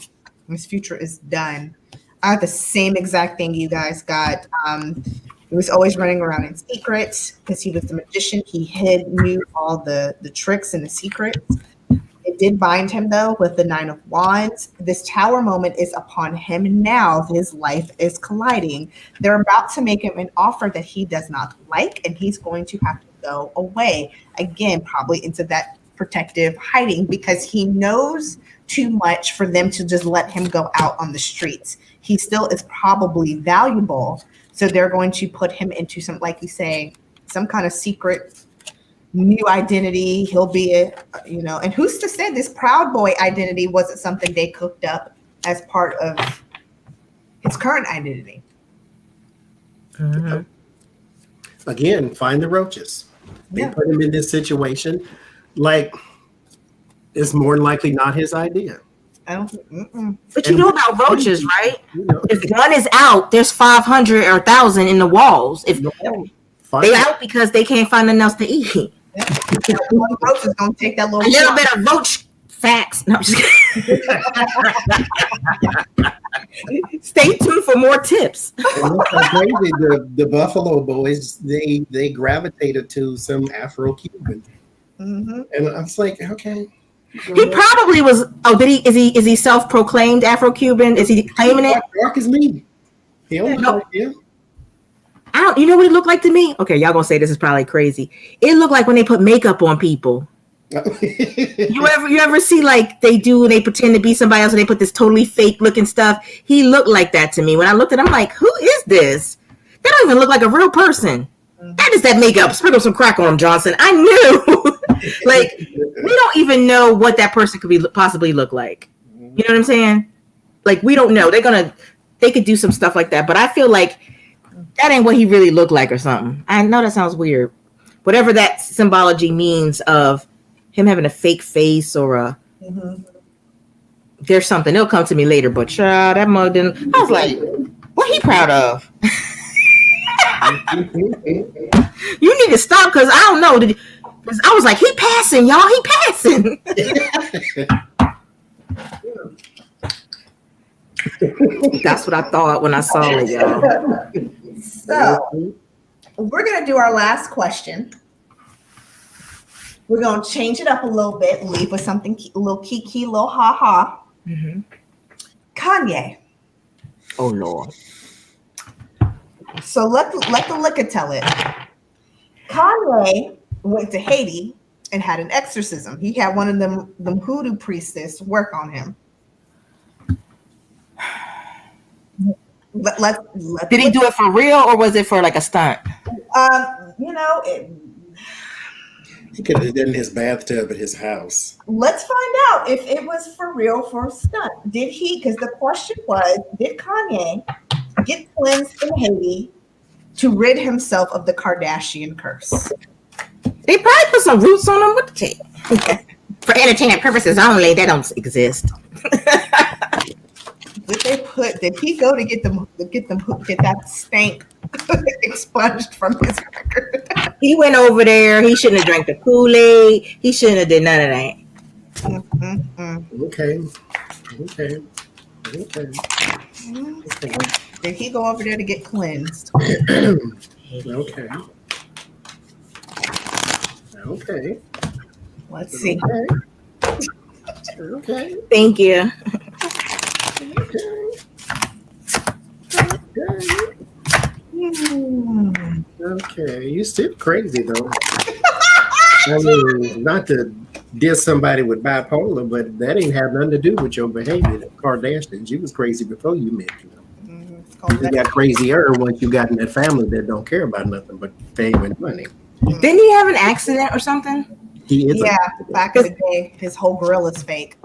S1: His future is done. I have the same exact thing you guys got. He was always running around in secret because he was the magician. He knew all the tricks and the secrets. It did bind him, though, with the 9 of Wands. This tower moment is upon him now. His life is colliding. They're about to make him an offer that he does not like, and he's going to have to go away. Again, probably into that protective hiding, because he knows too much for them to just let him go out on the streets. He still is probably valuable. So they're going to put him into some, like you say, some kind of secret new identity. He'll be and who's to say this Proud Boy identity wasn't something they cooked up as part of his current identity.
S2: Mm-hmm. Again, find the roaches. They put him in this situation. Like, it's more than likely not his idea.
S1: I don't.
S3: But you know about roaches, right? If one is out, there's 500 or 1,000 in the walls. If they out because they can't find nothing else to eat.
S1: One roach is gonna take that little
S3: bit of roach facts. No, I'm just kidding. Stay tuned for more tips.
S2: And that's so crazy. The Buffalo Boys, they gravitated to some Afro-Cuban.
S1: Mm-hmm.
S2: And I was like, okay.
S3: He probably was. Oh, is he self-proclaimed Afro-Cuban? Is he claiming it?
S2: Dark as me. He only yeah.
S3: You know what it looked like to me? Okay, y'all gonna say this is probably crazy. It looked like when they put makeup on people. you ever see like they do and they pretend to be somebody else and they put this totally fake looking stuff? He looked like that to me. When I looked at him, I'm like, who is this? That don't even look like a real person. That is that makeup. Sprinkle some crack on him, Johnson. I knew. Like, we don't even know what that person could possibly look like. You know what I'm saying? Like, we don't know. They could do some stuff like that, but I feel like that ain't what he really looked like or something. I know that sounds weird. Whatever that symbology means of him having a fake face or there's something. It'll come to me later, but that mug didn't. I was like, what he proud of? You need to stop because I don't know. I was like, he passing, y'all. He passing. That's what I thought when I saw it, y'all.
S1: So we're gonna do our last question. We're gonna change it up a little bit, leave with something a little kiki, a little ha-ha. Mm-hmm. Kanye.
S3: Oh Lord.
S1: So let the liquor tell it. Kanye went to Haiti and had an exorcism. He had one of them hoodoo priestess work on him.
S3: Did he do it for real or was it for like a stunt?
S2: He could have done his bathtub at his house.
S1: Let's find out if it was for real for a stunt. Did he? Because the question was, did Kanye get cleansed in Haiti to rid himself of the Kardashian curse?
S3: They probably put some roots on him. What the take? For entertainment purposes only, they don't exist.
S1: Did he go to get that stank expunged from his record?
S3: He went over there. He shouldn't have drank the Kool-Aid. He shouldn't have did none of that.
S2: Okay.
S1: Did he go over there to get cleansed?
S2: Okay.
S1: Let's see.
S2: Okay.
S3: Thank you.
S2: Okay, you still crazy though. I mean, not to diss somebody with bipolar, but that ain't have nothing to do with your behavior. The Kardashians, you was crazy before you met them. You got crazier once you got in that family that don't care about nothing but fame and money.
S3: Didn't he have an accident or something?
S2: He is.
S1: Yeah, back in the day, his whole grill is fake.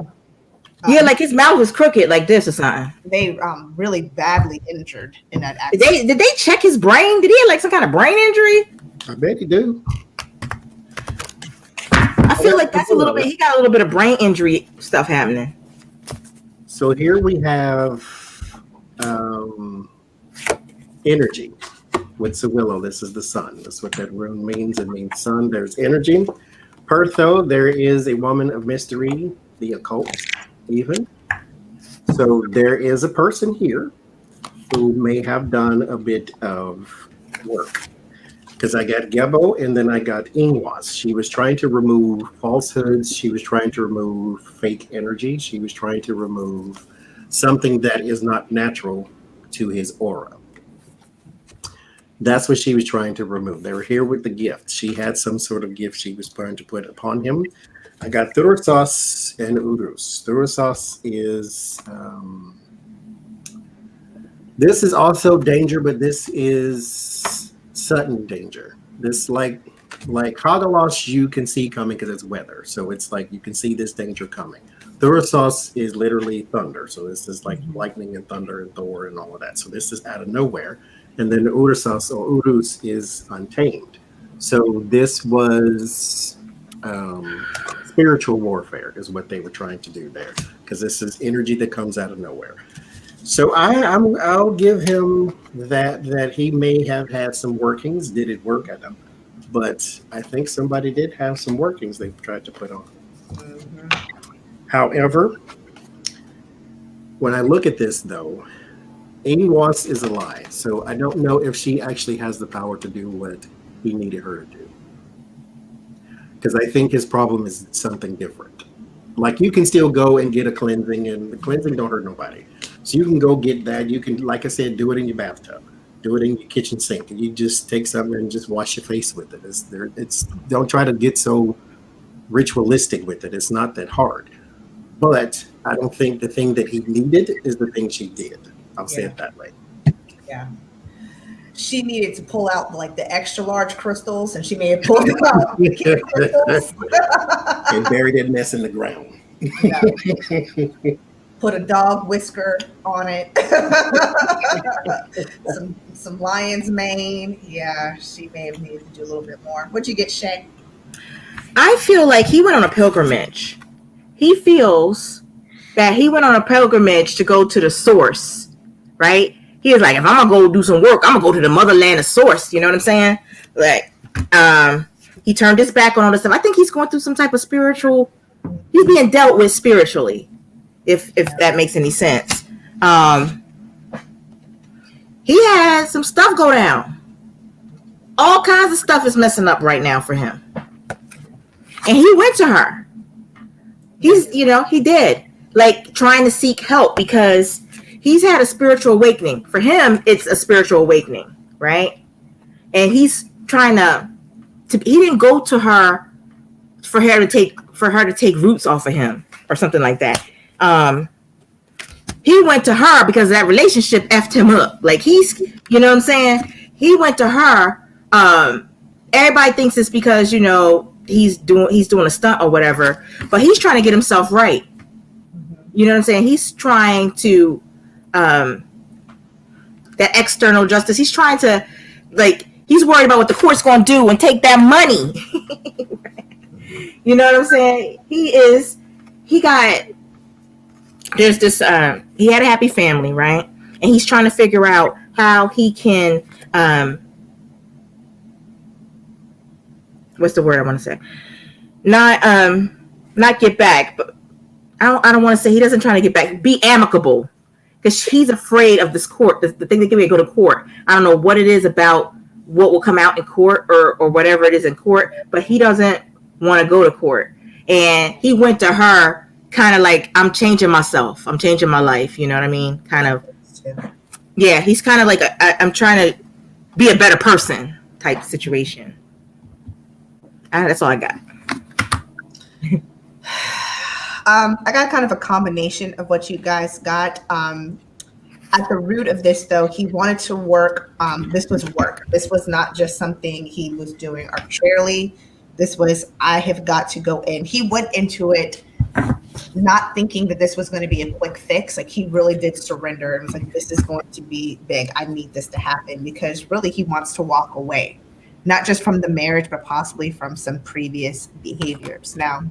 S3: Yeah, like his mouth was crooked like this or something.
S1: They really badly injured in that accident.
S3: Did they check his brain? Did he have like some kind of brain injury?
S2: I bet he do.
S3: I feel like that's a little bit. He got a little bit of brain injury stuff happening.
S2: So here we have energy with Sawillow. This is the sun. That's what that rune means. It means sun. There's energy. Pertho, there is a woman of mystery, the occult, even. So there is a person here who may have done a bit of work. Because I got Gebo and then I got Ingwas. She was trying to remove falsehoods. She was trying to remove fake energy. She was trying to remove something that is not natural to his aura. That's what she was trying to remove. They were here with the gift. She had some sort of gift she was trying to put upon him. I got Thursas and Urus. Thursas is... this is also danger, but this is sudden danger. This like Hagalosh you can see coming because it's weather. So it's like you can see this danger coming. Thursas is literally thunder. So this is like lightning and thunder and Thor and all of that. So this is out of nowhere. And then Urusas or Urus is untamed. So this was spiritual warfare is what they were trying to do there. Because this is energy that comes out of nowhere. So I'll give him that he may have had some workings. Did it work? I don't know. But I think somebody did have some workings they tried to put on. Mm-hmm. However, when I look at this, though, Amy Watts is alive, so I don't know if she actually has the power to do what he needed her to do. Because I think his problem is something different. Like, you can still go and get a cleansing, and the cleansing don't hurt nobody. So you can go get that. You can, like I said, do it in your bathtub, do it in your kitchen sink, and you just take something and just wash your face with it. It's don't try to get so ritualistic with it. It's not that hard. But I don't think the thing that he needed is the thing she did. I'll say it that way.
S1: Yeah. She needed to pull out like the extra large crystals, and she may have pulled out the crystals.
S2: And buried that mess in the ground.
S1: Yeah. Put a dog whisker on it. some lion's mane. Yeah, she may have needed to do a little bit more. What'd you get, Shay?
S3: I feel like he went on a pilgrimage. He feels that he went on a pilgrimage to go to the source, right? He was like, if I'm gonna go do some work, I'm gonna go to the motherland of source. You know what I'm saying? Like, he turned his back on all this stuff. I think he's going through some type of spiritual. He's being dealt with spiritually, if that makes any sense. He had some stuff go down. All kinds of stuff is messing up right now for him, and he went to her. He did, like, trying to seek help because he's had a spiritual awakening. For him, it's a spiritual awakening, right? And he's trying to he didn't go to her for her to take roots off of him or something like that. He went to her because that relationship effed him up. Like, you know what I'm saying? He went to her. Everybody thinks it's because, he's doing a stunt or whatever, but he's trying to get himself right. You know what I'm saying? He's trying to that external justice. He's trying to, like, he's worried about what the court's going to do and take that money. You know what I'm saying? There's this, he had a happy family, right? And he's trying to figure out how he can, what's the word I want to say? Not get back, but I don't want to say he doesn't try to get back. Be amicable, because he's afraid of this court. The thing that can go to court. I don't know what it is about what will come out in court or whatever it is in court, but he doesn't want to go to court. And he went to her kind of like, I'm changing myself. I'm changing my life. You know what I mean? Kind of. Yeah, he's kind of like, I'm trying to be a better person type situation. That's all I got.
S1: I got kind of a combination of what you guys got. At the root of this, though, he wanted to work. This was work. This was not just something he was doing arbitrarily. This was, I have got to go in. He went into it not thinking that this was going to be a quick fix. Like, he really did surrender and was like, this is going to be big. I need this to happen, because really he wants to walk away, not just from the marriage, but possibly from some previous behaviors. Now,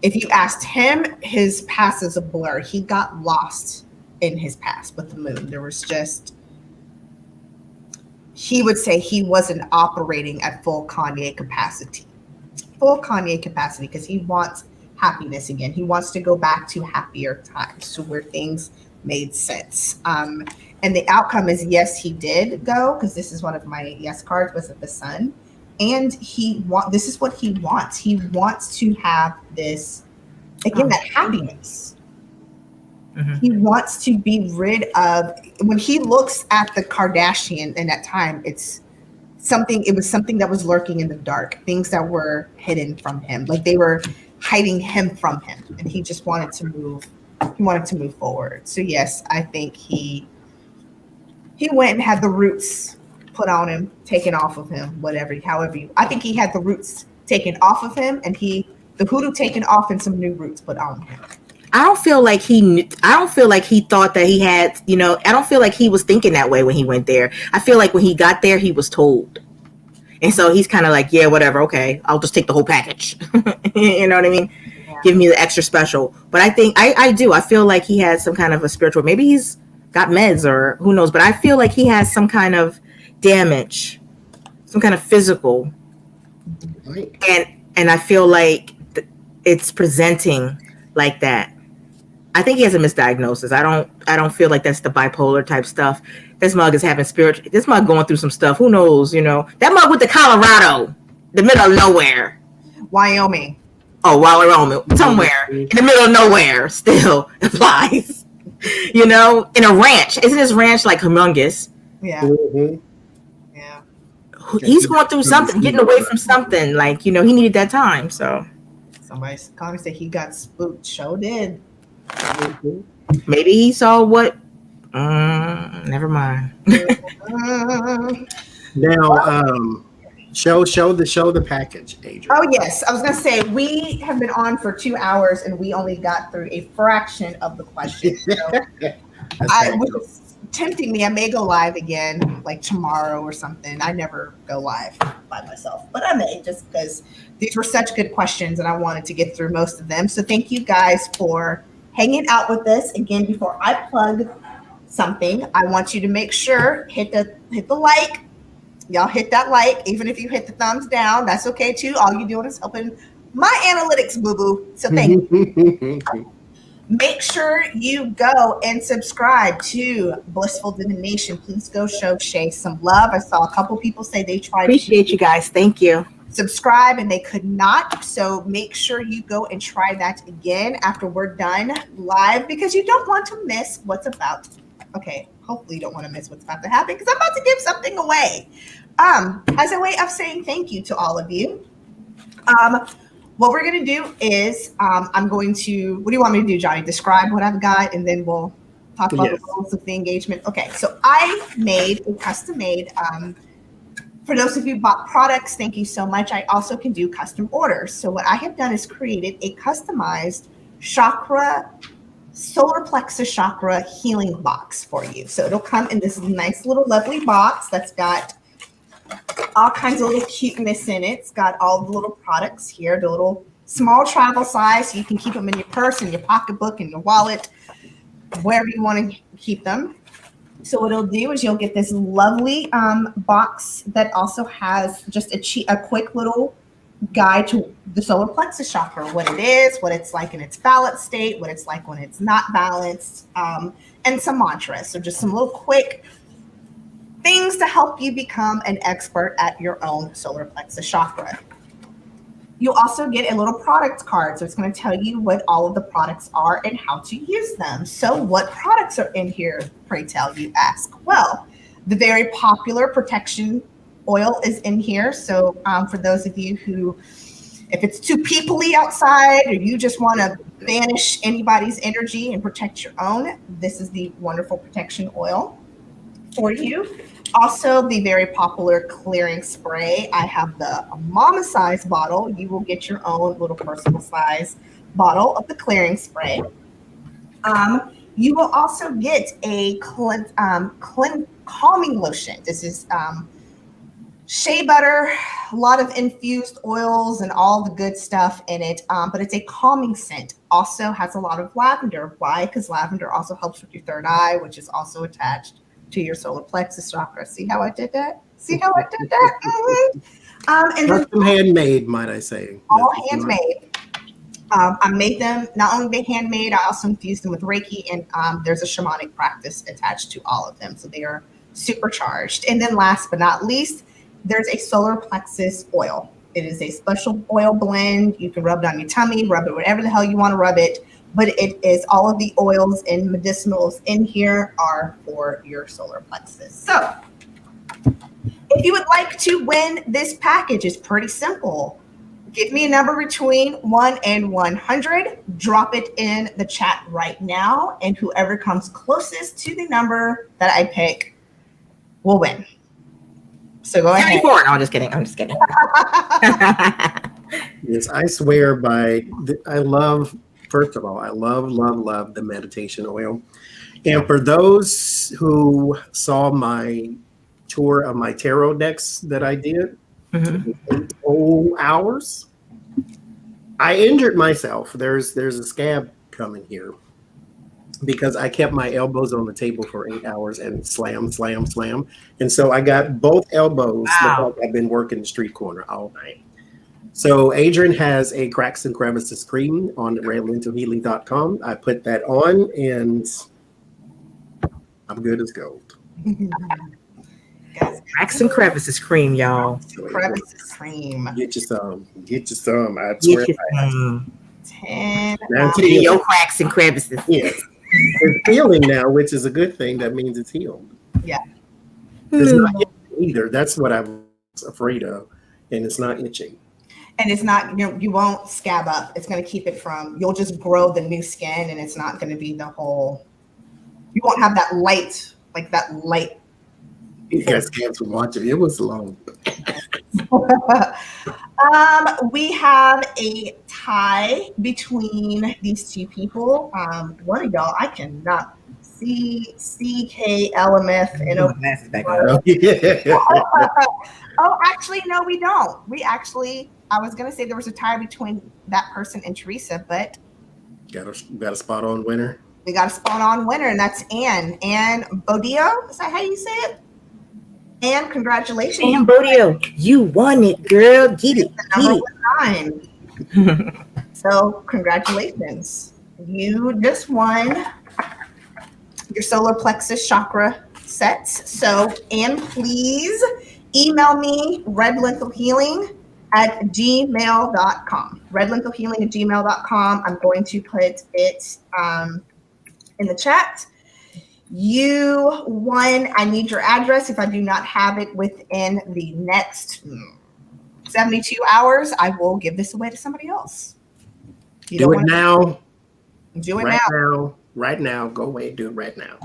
S1: if you asked him, his past is a blur. He got lost in his past with the moon. There was just, he would say he wasn't operating at full Kanye capacity. Because he wants happiness again. He wants to go back to happier times, to where things made sense. And the outcome is, yes, he did go, because this is one of my yes cards, was the sun. And this is what he wants. He wants to have this, again, that happiness. Mm-hmm. He wants to be rid of, when he looks at the Kardashian in that time, it was something that was lurking in the dark, things that were hidden from him. Like, they were hiding him from him, and he just wanted to move forward. So yes, I think he went and had the roots put on him, taken off of him, I think he had the roots taken off of him, and the hoodoo taken off and some new roots put on him.
S3: I don't feel like he thought that he had, I don't feel like he was thinking that way when he went there. I feel like when he got there, he was told. And so he's kind of like, yeah, whatever. Okay. I'll just take the whole package. You know what I mean? Yeah. Give me the extra special. But I think I feel like he has some kind of a spiritual, maybe he's got meds or who knows, but I feel like he has some kind of damage, some kind of physical. Right. And I feel like it's presenting like that. I think he has a misdiagnosis. I don't feel like that's the bipolar type stuff. This mug is having this mug going through some stuff. Who knows, you know? That mug with the Colorado, the middle of nowhere.
S1: Wyoming.
S3: Oh, Wyoming. Somewhere in the middle of nowhere still applies. You know, in a ranch. Isn't his ranch like humongous?
S1: Yeah.
S2: Mm-hmm.
S1: Yeah.
S3: He's going through something, getting away from something. Like, you know, he needed that time. So
S1: Somebody's calling me say he got spooked. Show did.
S3: maybe he saw what. Never mind.
S2: Now, show the package, Adrian.
S1: Oh yes, I was gonna say we have been on for 2 hours and we only got through a fraction of the questions. So was tempting me. I may go live again like tomorrow or something. I never go live by myself, but I may, just because these were such good questions and I wanted to get through most of them. So thank you guys for hanging out with us. Again, before I plug something, I want you to make sure hit the like. Y'all hit that like. Even if you hit the thumbs down, that's okay too. All you're doing is helping my analytics, boo-boo. So thank you. Make sure you go and subscribe to Blissful Divination. Please go show Shay some love. I saw a couple people say they tried.
S3: Appreciate you guys. Thank you.
S1: Subscribe and they could not. So make sure you go and try that again after we're done live, because you don't want to miss what's about. Okay, hopefully you don't want to miss what's about to happen, because I'm about to give something away. As a way of saying thank you to all of you. What we're going to do is I'm going to, what do you want me to do, Johnie? Describe what I've got, and then we'll talk about the rules of the engagement. Okay, so I made a custom-made, for those of you who bought products, thank you so much. I also can do custom orders. So what I have done is created a customized chakra, solar plexus chakra healing box for you. So it'll come in this nice little lovely box that's got all kinds of little cuteness in it. It's got all the little products here, the little small travel size, so you can keep them in your purse, in your pocketbook, in your wallet, wherever you want to keep them. So what it'll do is you'll get this lovely box that also has just a quick little guide to the solar plexus chakra, what it is, what it's like in its balanced state, what it's like when it's not balanced, and some mantras. So just some little quick things to help you become an expert at your own solar plexus chakra. You'll also get a little product card. So it's going to tell you what all of the products are and how to use them. So what products are in here, pray tell, you ask? Well, the very popular protection oil is in here. So for those of you who, if it's too peoply outside or you just want to banish anybody's energy and protect your own, this is the wonderful protection oil for you. Also, the very popular clearing spray. I have the mama size bottle. You will get your own little personal size bottle of the clearing spray. You will also get a calming lotion. This is shea butter, a lot of infused oils and all the good stuff in it, but it's a calming scent. Also has a lot of lavender. Why? Because lavender also helps with your third eye, which is also attached to your solar plexus chakra. See how I did that? See how I did that? Mm-hmm. And
S2: custom handmade, might I say?
S1: All handmade. I made them, not only they handmade, I also infused them with Reiki, and there's a shamanic practice attached to all of them. So they are supercharged. And then last but not least, there's a solar plexus oil. It is a special oil blend. You can rub it on your tummy, rub it whatever the hell you want to rub it. But it is all of the oils and medicinals in here are for your solar plexus. So if you would like to win this package, it's pretty simple. Give me a number between 1 and 100. Drop it in the chat right now. And whoever comes closest to the number that I pick will win. So go ahead.
S3: 74. No, I'm just kidding. I'm just kidding.
S2: Yes, I swear by, I love, first of all, I love the meditation oil. And for those who saw my tour of my tarot decks that I did, 8 whole hours, I injured myself. There's a scab coming here because I kept my elbows on the table for 8 hours and slam. And so I got both elbows.
S3: Wow.
S2: Look like I've been working the street corner all night. So Adrian has a cracks and crevices cream on redlentilhealing.com. I put that on and I'm good as gold.
S3: Cracks and crevices cream, y'all.
S1: Crevices cream.
S2: Get you some. Get you some. I
S3: Get
S2: swear.
S3: you some.
S1: 10.
S3: Your cracks and crevices.
S2: Yes. It's healing now, which is a good thing. That means it's healed.
S1: Yeah.
S2: It's not itching either. That's what I was afraid of. And it's not itching.
S1: And it's not, you won't scab up. It's going to keep it from, you'll just grow the new skin, and it's not going to be the whole, you won't have that light, like that light.
S2: You guys can't watch it. It was long.
S1: We have a tie between these two people. One of y'all, I cannot see CK and oh, actually, no, we don't. I was going to say there was a tie between that person and Teresa, but
S2: Got a spot on winner.
S1: we got a spot on winner, and that's Anne. Anne Bodio. Is that how you say it? Anne, congratulations.
S3: Anne Bodio, you won it, girl. Get it.
S1: So congratulations. You just won your solar plexus chakra sets. So, Anne, please email me redlentilhealing@gmail.com. redlentilhealing@gmail.com. I'm going to put it in the chat. You won. I need your address. If I do not have it within the next 72 hours, I will give this away to somebody else.
S2: Do it now.
S1: Do it
S2: right
S1: now.
S2: Right now. Go away. Do it right now.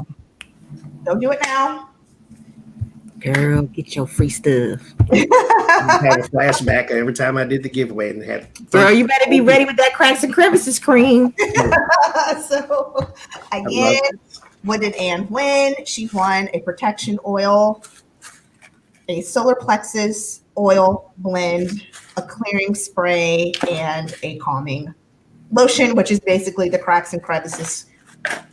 S1: Don't do it now.
S3: Girl, get your free stuff.
S2: I had a flashback every time I did the giveaway and had.
S3: Girl, you better be ready with that cracks and crevices cream.
S1: So again, what did Anne win? She won a protection oil, a solar plexus oil blend, a clearing spray, and a calming lotion, which is basically the cracks and crevices,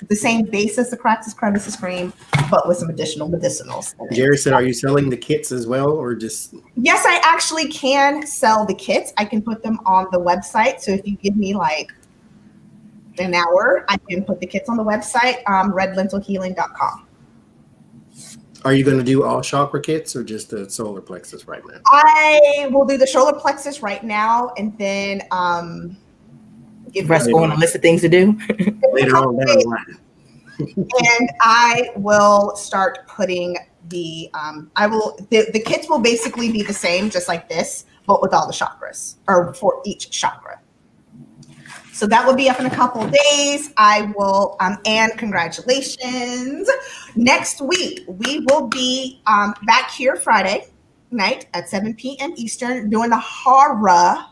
S1: the same base as the cracks and crevices cream, but with some additional medicinals.
S2: Jerry said, are you selling the kits as well, or just?
S1: Yes, I actually can sell the kits. I can put them on the website. So if you give me like an hour, I can put the kits on the website, redlentilhealing.com.
S2: Are you going to do all chakra kits or just the solar plexus right now?
S1: I will do the solar plexus right now, and then
S3: give rest on a list of things to do
S2: later on down the line.
S1: And I will start putting the the kits will basically be the same, just like this, but with all the chakras, or for each chakra. So that will be up in a couple of days. I will, and congratulations. Next week, we will be back here Friday night at 7 p.m. Eastern doing the horror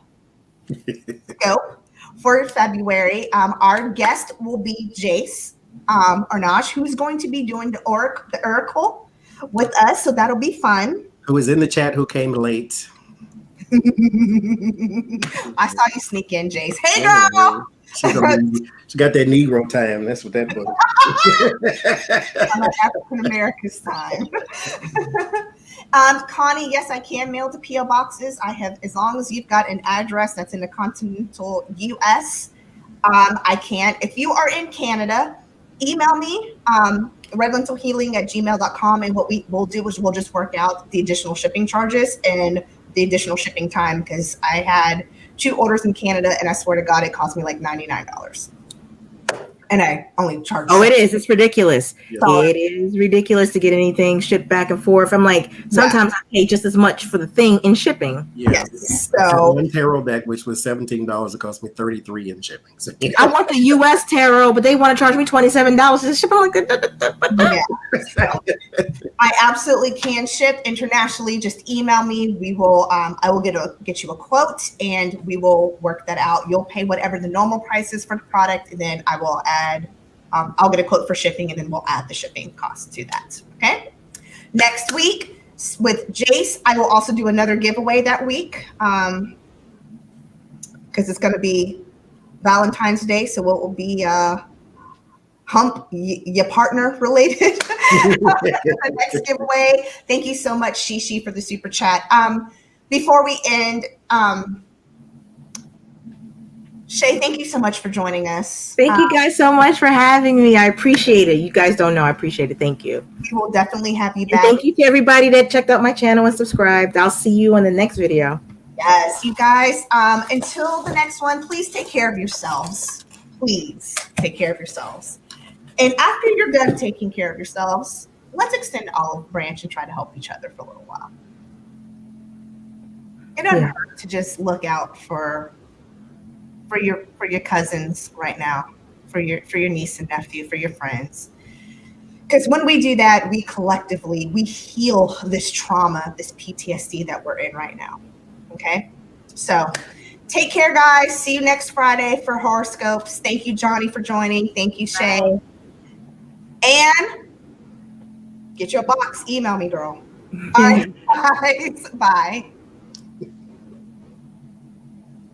S1: scope for February. Our guest will be Jace Arnage, who's going to be doing the oracle with us. So that'll be fun.
S2: Who is in the chat, who came late.
S1: I saw you sneak in, Jace. Hey, girl.
S2: She got that Negro time. That's what that was.
S1: I'm at African American's time. Connie, yes, I can mail to PO boxes. I have, as long as you've got an address that's in the continental U.S. I can. If you are in Canada, email me, redlentilhealing@gmail.com, and what we will do is we'll just work out the additional shipping charges and the additional shipping time, because I had 2 orders in Canada, and I swear to God, it cost me like $99. And I only charge.
S3: Oh, it is. It's ridiculous.
S1: So,
S3: it is ridiculous to get anything shipped back and forth. I'm like, sometimes I pay just as much for the thing in shipping.
S1: Yes. So
S2: one tarot deck, which was $17, it cost me $33 in shipping. So,
S3: I want the U.S. tarot, but they want to charge me $27 to ship. I'm like,
S1: so, I absolutely can ship internationally. Just email me. We will. I will get you a quote, and we will work that out. You'll pay whatever the normal price is for the product, and then I will add. I'll get a quote for shipping, and then we'll add the shipping cost to that. Okay. Next week with Jace, I will also do another giveaway that week, because it's going to be Valentine's Day, so it will be hump your partner related. The next giveaway. Thank you so much, Shishi, for the super chat. Before we end, Shay, thank you so much for joining us.
S3: Thank you guys so much for having me. I appreciate it. You guys don't know I appreciate it. Thank you.
S1: We will definitely have you
S3: And
S1: back.
S3: thank you to everybody that checked out my channel and subscribed. I'll see you on the next video.
S1: Yes, you guys. Until the next one, please take care of yourselves. Please take care of yourselves. And after you're done taking care of yourselves, let's extend the olive branch and try to help each other for a little while. It doesn't hurt to just look out for your cousins right now, for your niece and nephew, for your friends. Because when we do that, we collectively heal this trauma, this PTSD that we're in right now. Okay, so take care, guys. See you next Friday for horoscopes. Thank you, Johnie, for joining. Thank you, Shay. And get your box. Email me, girl. All right, guys. Bye.